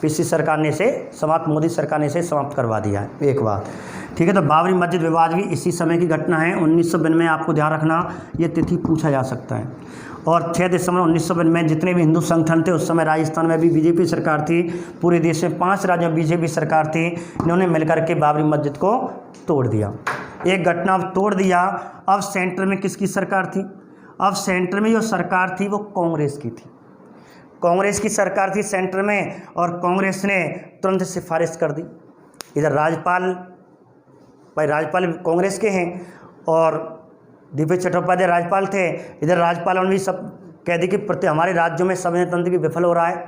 पिछली सरकार ने इसे समाप्त, मोदी सरकार ने इसे समाप्त करवा दिया है। एक बात ठीक है। तो बाबरी मस्जिद विवाद भी इसी समय की घटना है, 1992 में। आपको ध्यान रखना, ये तिथि पूछा जा सकता है। और 6 दिसंबर 1992 में जितने भी हिंदू संगठन थे, उस समय राजस्थान में भी बीजेपी सरकार थी, पूरे देश में 5 राज्यों में बीजेपी सरकार थी, इन्होंने मिलकर के बाबरी मस्जिद को तोड़ दिया। एक घटना अब तोड़ दिया। अब सेंटर में किसकी सरकार थी? अब सेंटर में जो सरकार थी वो कांग्रेस की थी। कांग्रेस की सरकार थी सेंटर में और कांग्रेस ने तुरंत सिफारिश कर दी। इधर राज्यपाल कांग्रेस के हैं और दिव्य चट्टोपाध्याय राज्यपाल थे। इधर राज्यपालों ने भी सब कह दी कि हमारे राज्यों में संविधान तंत्र भी विफल हो रहा है।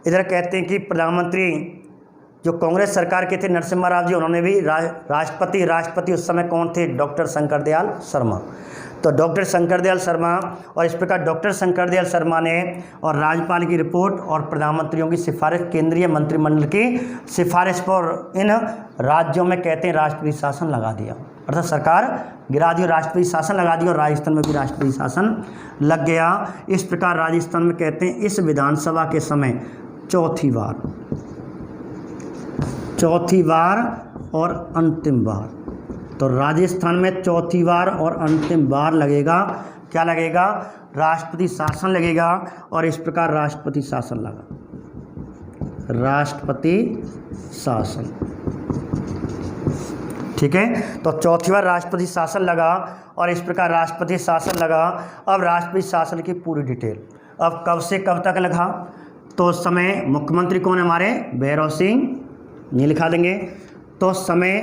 इधर कहते हैं कि प्रधानमंत्री जो कांग्रेस सरकार के थे नरसिम्हा राव जी, उन्होंने भी राष्ट्रपति उस समय कौन थे? डॉक्टर शंकरदयाल शर्मा। तो डॉक्टर शंकरदयाल शर्मा, और इस प्रकार डॉक्टर शंकरदयाल शर्मा ने और राज्यपाल की रिपोर्ट और प्रधानमंत्रियों की सिफारिश, केंद्रीय मंत्रिमंडल की सिफारिश पर इन राज्यों में कहते हैं राष्ट्रपति शासन लगा दिया, अर्थात सरकार गिरा दी और राष्ट्रपति शासन लगा दिया और राजस्थान में भी राष्ट्रपति शासन लग गया। इस प्रकार राजस्थान में कहते हैं इस विधानसभा के समय चौथी बार और अंतिम बार, तो राजस्थान में चौथी बार और अंतिम बार लगेगा। क्या लगेगा? राष्ट्रपति शासन लगेगा और इस प्रकार राष्ट्रपति शासन लगा, राष्ट्रपति शासन। ठीक है, तो चौथी बार राष्ट्रपति शासन लगा और इस प्रकार राष्ट्रपति शासन लगा। अब राष्ट्रपति शासन की पूरी डिटेल, अब कब से कब तक लगा, तो उस समय मुख्यमंत्री कौन है हमारे? भैरव सिंह, ये लिखा देंगे। तो समय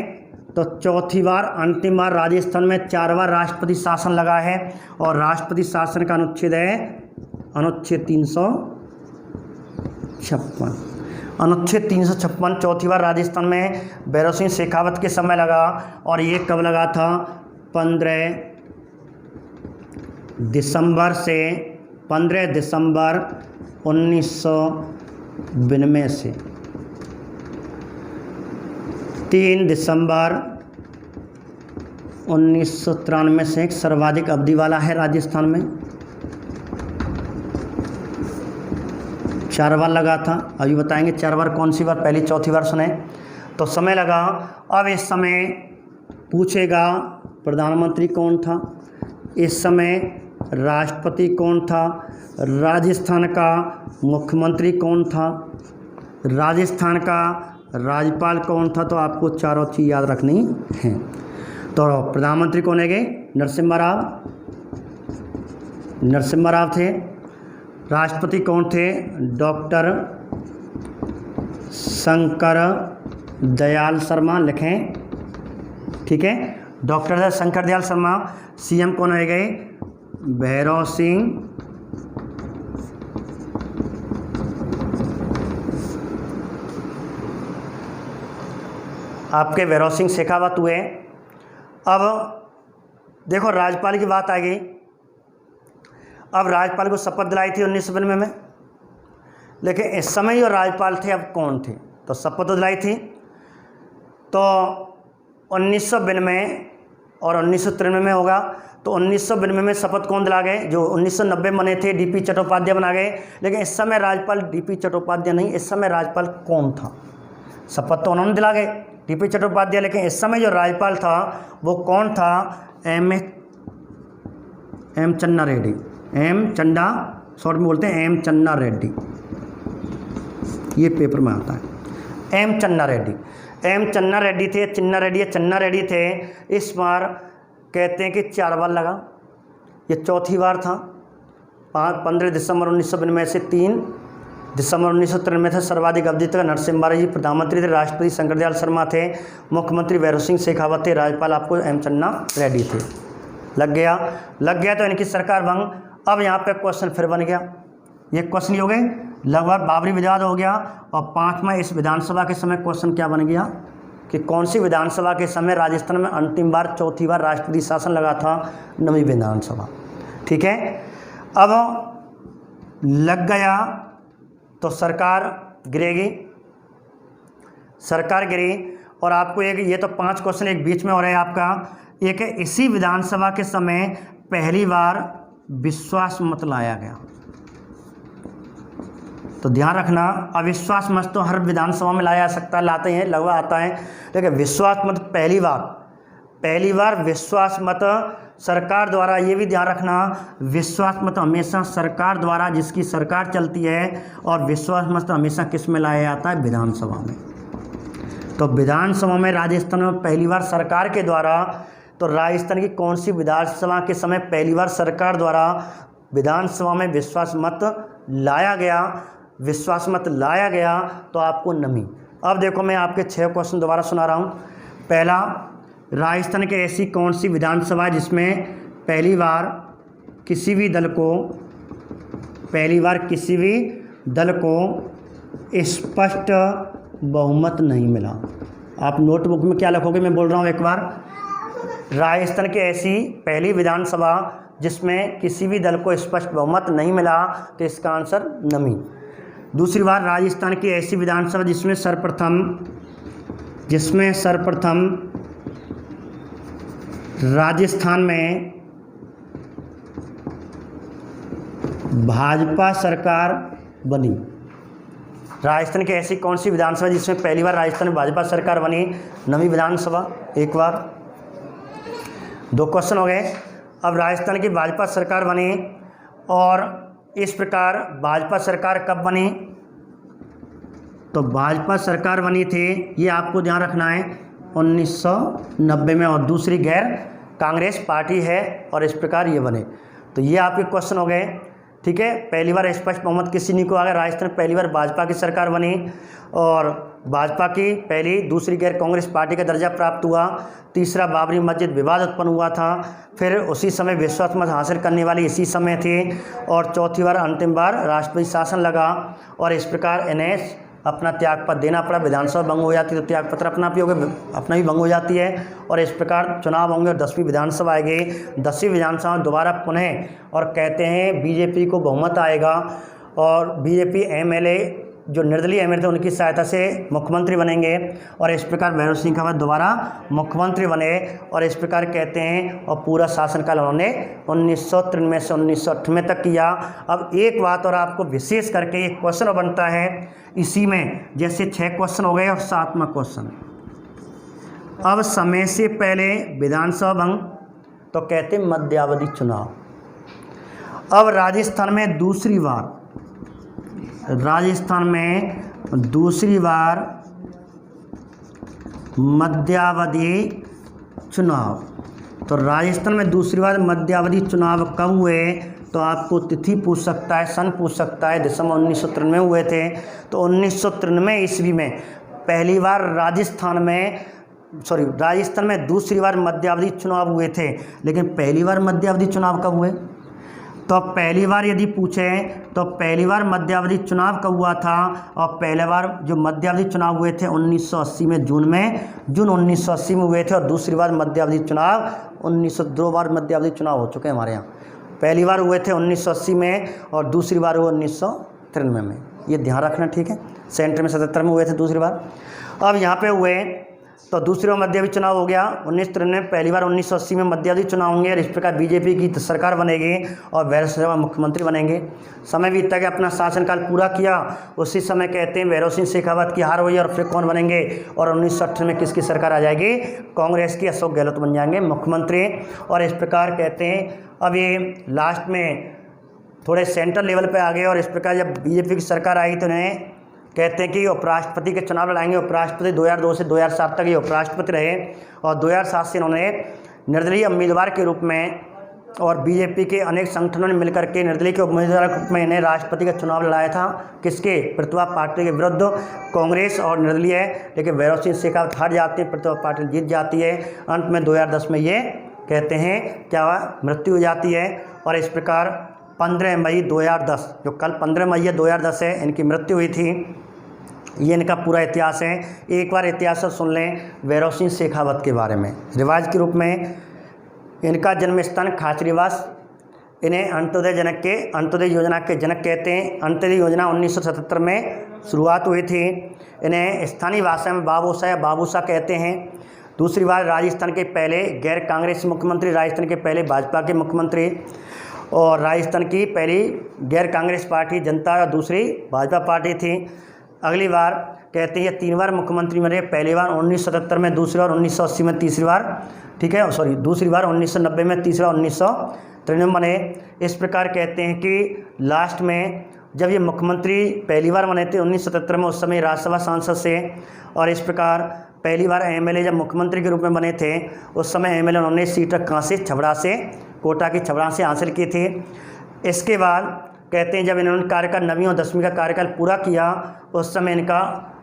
तो चौथी बार अंतिम बार राजस्थान में 4 बार राष्ट्रपति शासन लगा है और राष्ट्रपति शासन का अनुच्छेद है अनुच्छेद 356। अनुच्छेद 356 चौथी बार राजस्थान में भैरव सिंह शेखावत के समय लगा और ये कब लगा था? 15 दिसंबर 1992 से 3 दिसंबर 1993 से एक सर्वाधिक अवधि वाला है राजस्थान में। 4 बार लगा था, अभी बताएंगे 4 बार कौन सी बार, पहली चौथी बार सुने तो समय लगा। अब इस समय पूछेगा प्रधानमंत्री कौन था, इस समय राष्ट्रपति कौन था, राजस्थान का मुख्यमंत्री कौन था, राजस्थान का राज्यपाल कौन था, तो आपको चारों चीज़ याद रखनी है। तो प्रधानमंत्री कौन है? नरसिम्हा राव थे। राष्ट्रपति कौन थे? डॉक्टर शंकर दयाल शर्मा, लिखें। ठीक है, डॉक्टर शंकर दयाल शर्मा। सीएम कौन हो गए? भैरव सिंह आपके भैरव सिंह शेखावत हुए। अब देखो राज्यपाल की बात आ गई। अब राज्यपाल को शपथ दिलाई थी 1992 में, लेकिन इस समय जो राज्यपाल थे अब कौन थे? तो शपथ तो दिलाई थी, तो 1992 और 1993 में होगा। तो 1992 में शपथ कौन दिला गए? जो 1990 बने थे डीपी चट्टोपाध्याय बना गए। लेकिन इस समय राज्यपाल डीपी चट्टोपाध्याय नहीं, इस समय राज्यपाल कौन था? शपथ तो उन्होंने दिला गए डीपी चट्टोपाध्याय, लेकिन इस समय जो राज्यपाल था वो कौन था? एम चन्ना रेड्डी, शॉर्ट में बोलते हैं एम चन्ना रेड्डी, ये पेपर में आता है एम चन्ना रेड्डी। एम चन्ना रेड्डी थे, चन्ना रेड्डी थे। इस बार कहते हैं कि 4 बार लगा, ये चौथी बार था। 15 दिसंबर 1992 से 3 दिसंबर 1993 थे। सर्वाधिक अवधि तक नरसिम्हा राव जी प्रधानमंत्री थे, राष्ट्रपति शंकर दयाल शर्मा थे, मुख्यमंत्री भैरव सिंह शेखावत थे, राज्यपाल आपको एम चन्ना रेड्डी थे। लग गया तो इनकी सरकार भंग। अब यहाँ पे क्वेश्चन फिर बन गया, ये क्वेश्चन हो गए, लगभग बाबरी विवाद हो गया। और 5वां इस विधानसभा के समय क्वेश्चन क्या बन गया कि कौन सी विधानसभा के समय राजस्थान में अंतिम बार चौथी बार राष्ट्रपति शासन लगा था? नवी विधानसभा। ठीक है, अब लग गया तो सरकार गिरेगी, सरकार गिरी। और आपको एक ये तो 5 क्वेश्चन एक बीच में हो रहा है आपका। एक है इसी विधानसभा के समय पहली बार विश्वास मत लाया गया। तो ध्यान रखना, अविश्वास मत तो हर विधानसभा में लाया जा सकता है, लाते हैं, लगभग आता है, लेकिन विश्वास मत पहली बार विश्वास मत सरकार द्वारा, ये भी ध्यान रखना, विश्वास मत हमेशा सरकार द्वारा, जिसकी सरकार चलती है, और विश्वास मत हमेशा किस में लाया जाता है? विधानसभा में। तो विधानसभा में राजस्थान में पहली बार सरकार के द्वारा, तो राजस्थान की कौन सी विधानसभा के समय पहली बार सरकार द्वारा विधानसभा में विश्वास मत लाया गया? विश्वास मत लाया गया तो आपको नमी। अब देखो मैं आपके 6 क्वेश्चन दोबारा सुना रहा हूँ। पहला, राजस्थान की ऐसी कौन सी विधानसभा है जिसमें पहली बार किसी भी दल को स्पष्ट बहुमत नहीं मिला? आप नोटबुक में क्या लिखोगे, मैं बोल रहा हूँ एक बार। राजस्थान की ऐसी पहली विधानसभा जिसमें किसी भी दल को स्पष्ट बहुमत नहीं मिला, तो इसका आंसर नमी। दूसरी बार, राजस्थान की ऐसी विधानसभा जिसमें सर्वप्रथम राजस्थान में भाजपा सरकार बनी। राजस्थान की ऐसी कौन सी विधानसभा जिसमें पहली बार राजस्थान में भाजपा सरकार बनी? नवी विधानसभा। एक बार, 2 क्वेश्चन हो गए। अब राजस्थान की भाजपा सरकार बनी, और इस प्रकार भाजपा सरकार कब बनी? तो भाजपा सरकार बनी थी, ये आपको ध्यान रखना है, 1990 में, और दूसरी गैर कांग्रेस पार्टी है, और इस प्रकार ये बने। तो ये आपके क्वेश्चन हो गए। ठीक है, पहली बार स्पष्ट बहुमत किसी को आ गया, राजस्थान में पहली बार भाजपा की सरकार बनी, और भाजपा की पहली, दूसरी गैर कांग्रेस पार्टी का दर्जा प्राप्त हुआ। तीसरा, बाबरी मस्जिद विवाद उत्पन्न हुआ था, फिर उसी समय विश्वास मत हासिल करने वाली इसी समय थी, और चौथी बार अंतिम बार राष्ट्रपति शासन लगा, और इस प्रकार इन्हें अपना त्यागपत्र देना पड़ा। विधानसभा भंग हो जाती है तो त्यागपत्र अपना भी भंग हो जाती है, और इस प्रकार चुनाव होंगे और 10वीं विधानसभा आएगी। 10वीं विधानसभा दोबारा पुनः, और कहते हैं बीजेपी को बहुमत आएगा, और बीजेपी एमएलए जो निर्दलीय एमएलए थे उनकी सहायता से मुख्यमंत्री बनेंगे, और इस प्रकार भैरव सिंह शेखावत दोबारा मुख्यमंत्री बने, और इस प्रकार कहते हैं, और पूरा शासनकाल उन्होंने 1993 से 1998 तक किया। अब एक बात और आपको विशेष करके एक क्वेश्चन बनता है इसी में, जैसे 6 क्वेश्चन हो गए और 7वां क्वेश्चन, अब समय से पहले विधानसभा भंग, तो कहते हैं मध्यावधि चुनाव। अब राजस्थान में दूसरी बार मध्यावधि चुनाव। तो राजस्थान में दूसरी बार मध्यावधि चुनाव कब हुए? तो आपको तिथि पूछ सकता है, सन पूछ सकता है। दिसंबर 1993 हुए थे। तो 1993 ईस्वी में पहली बार राजस्थान में दूसरी बार मध्यावधि चुनाव हुए थे। लेकिन पहली बार मध्यावधि चुनाव कब हुए? तो पहली बार यदि पूछें तो पहली बार मध्यावधि चुनाव कब हुआ था? और पहले बार जो मध्यावधि चुनाव हुए थे 1980 में, जून 1980 में हुए थे। और दूसरी बार मध्यावधि चुनाव 2 बार मध्यावधि चुनाव हो चुके हैं हमारे यहाँ। पहली बार हुए थे 1980 में, और दूसरी बार हुआ 1993 में। ये ध्यान रखना, ठीक है। सेंटर में 77 में हुए थे दूसरी बार। अब यहाँ पे हुए तो दूसरी बार मध्यावधि चुनाव हो गया 1993, पहली बार 1980 में मध्यावधि चुनाव होंगे और इस प्रकार बीजेपी की सरकार बनेगी और भैरव सिंह शेखावत मुख्यमंत्री बनेंगे। समय बीतता गया, अपना शासनकाल पूरा किया। उसी समय कहते हैं भैरव सिंह शेखावत की हार हुई और फिर कौन बनेंगे, और 1968 में किसकी सरकार आ जाएगी, कांग्रेस की, अशोक गहलोत बन जाएंगे मुख्यमंत्री। और इस प्रकार कहते हैं अब ये लास्ट में थोड़े सेंट्रल लेवल पे आ गए और इस प्रकार जब बीजेपी की सरकार आई तो उन्हें कहते हैं कि उपराष्ट्रपति के चुनाव लड़ाएंगे। उपराष्ट्रपति 2002 से 2007 तक ये उपराष्ट्रपति रहे और 2007 से इन्होंने निर्दलीय उम्मीदवार के रूप में और बीजेपी के अनेक संगठनों ने मिलकर के निर्दलीय के उम्मीदवार के रूप में इन्हें राष्ट्रपति का चुनाव लड़ाया था। किसके, प्रतिभा पाटिल के विरुद्ध, कांग्रेस और निर्दलीय है। लेकिन भैरव सिंह शेखावत हार जाते हैं, प्रतिभा पाटिल जीत जाती है। अंत में 2010 में ये कहते हैं क्या मृत्यु हो जाती है। और इस प्रकार 15 मई 2010, जो कल 15 मई 2010 है, इनकी मृत्यु हुई थी। ये इनका पूरा इतिहास है। एक बार इतिहास सुन लें भैरव सिंह शेखावत के बारे में। रिवाज के रूप में इनका जन्म स्थान खाचरीवास। इन्हें अंत्योदय योजना के जनक कहते हैं। अंत्योदय योजना 1977 में शुरुआत हुई थी। इन्हें स्थानीय भाषा में बाबूसा या बाबूसा कहते हैं। दूसरी बार राजस्थान के पहले गैर कांग्रेसी मुख्यमंत्री, राजस्थान के पहले भाजपा के मुख्यमंत्री और राजस्थान की पहली गैर कांग्रेस पार्टी जनता और दूसरी भाजपा पार्टी थी। अगली बार कहते हैं ये 3 बार मुख्यमंत्री बने। पहली बार 1977 में, दूसरी बार 1980 में, तीसरी बार दूसरी बार 1990 में, तीसरी बार 1993 में बने। इस प्रकार कहते हैं कि लास्ट में जब ये मुख्यमंत्री पहली बार बने थे 1977 में, उस समय राज्यसभा सांसद से, और इस प्रकार पहली बार एमएलए जब मुख्यमंत्री के रूप में बने थे उस समय एमएलए उन्होंने सीट कहाँ से, छबड़ा से, कोटा की छबड़ा से हासिल की थी। इसके बाद कहते हैं जब इन्होंने कार्यकाल 9वीं और 10वीं का कार्यकाल पूरा किया उस समय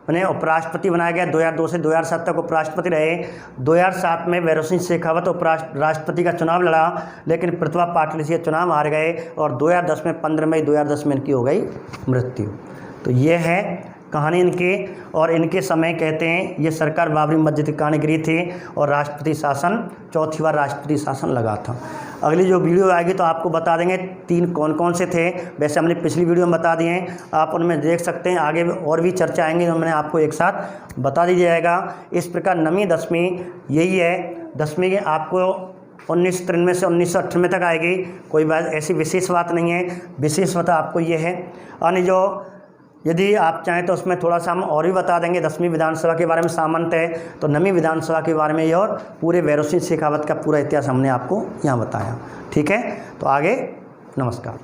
उन्हें उपराष्ट्रपति बनाया गया। 2002 से 2007 तक उपराष्ट्रपति रहे। 2007 में भैरव सिंह शेखावत राष्ट्रपति का चुनाव लड़ा लेकिन प्रतिभा पाटिल से चुनाव हार गए और 2010 में 15 मई 2010 में इनकी हो गई मृत्यु। तो ये है कहानी इनकी। और इनके समय कहते हैं ये सरकार बाबरी मस्जिद की कहानी गिरी थी और राष्ट्रपति शासन, चौथी बार राष्ट्रपति शासन लगा था। अगली जो वीडियो आएगी तो आपको बता देंगे 3 कौन कौन से थे। वैसे हमने पिछली वीडियो में बता दिए हैं, आप उनमें देख सकते हैं। आगे और भी चर्चा आएंगी तो मैंने आपको एक साथ बता दी जाएगा। इस प्रकार 9वीं 10वीं यही है। 10वीं की आपको 1993 से 1998 तक आएगी। कोई बात ऐसी विशेष बात नहीं है, विशेष बात आपको ये है। अन्य जो यदि आप चाहें तो उसमें थोड़ा सा हम और भी बता देंगे। 10वीं विधानसभा के बारे में सामान्य है तो 9वीं विधानसभा के बारे में ये और पूरे भैरव सिंह शेखावत का पूरा इतिहास हमने आपको यहाँ बताया। ठीक है, तो आगे नमस्कार।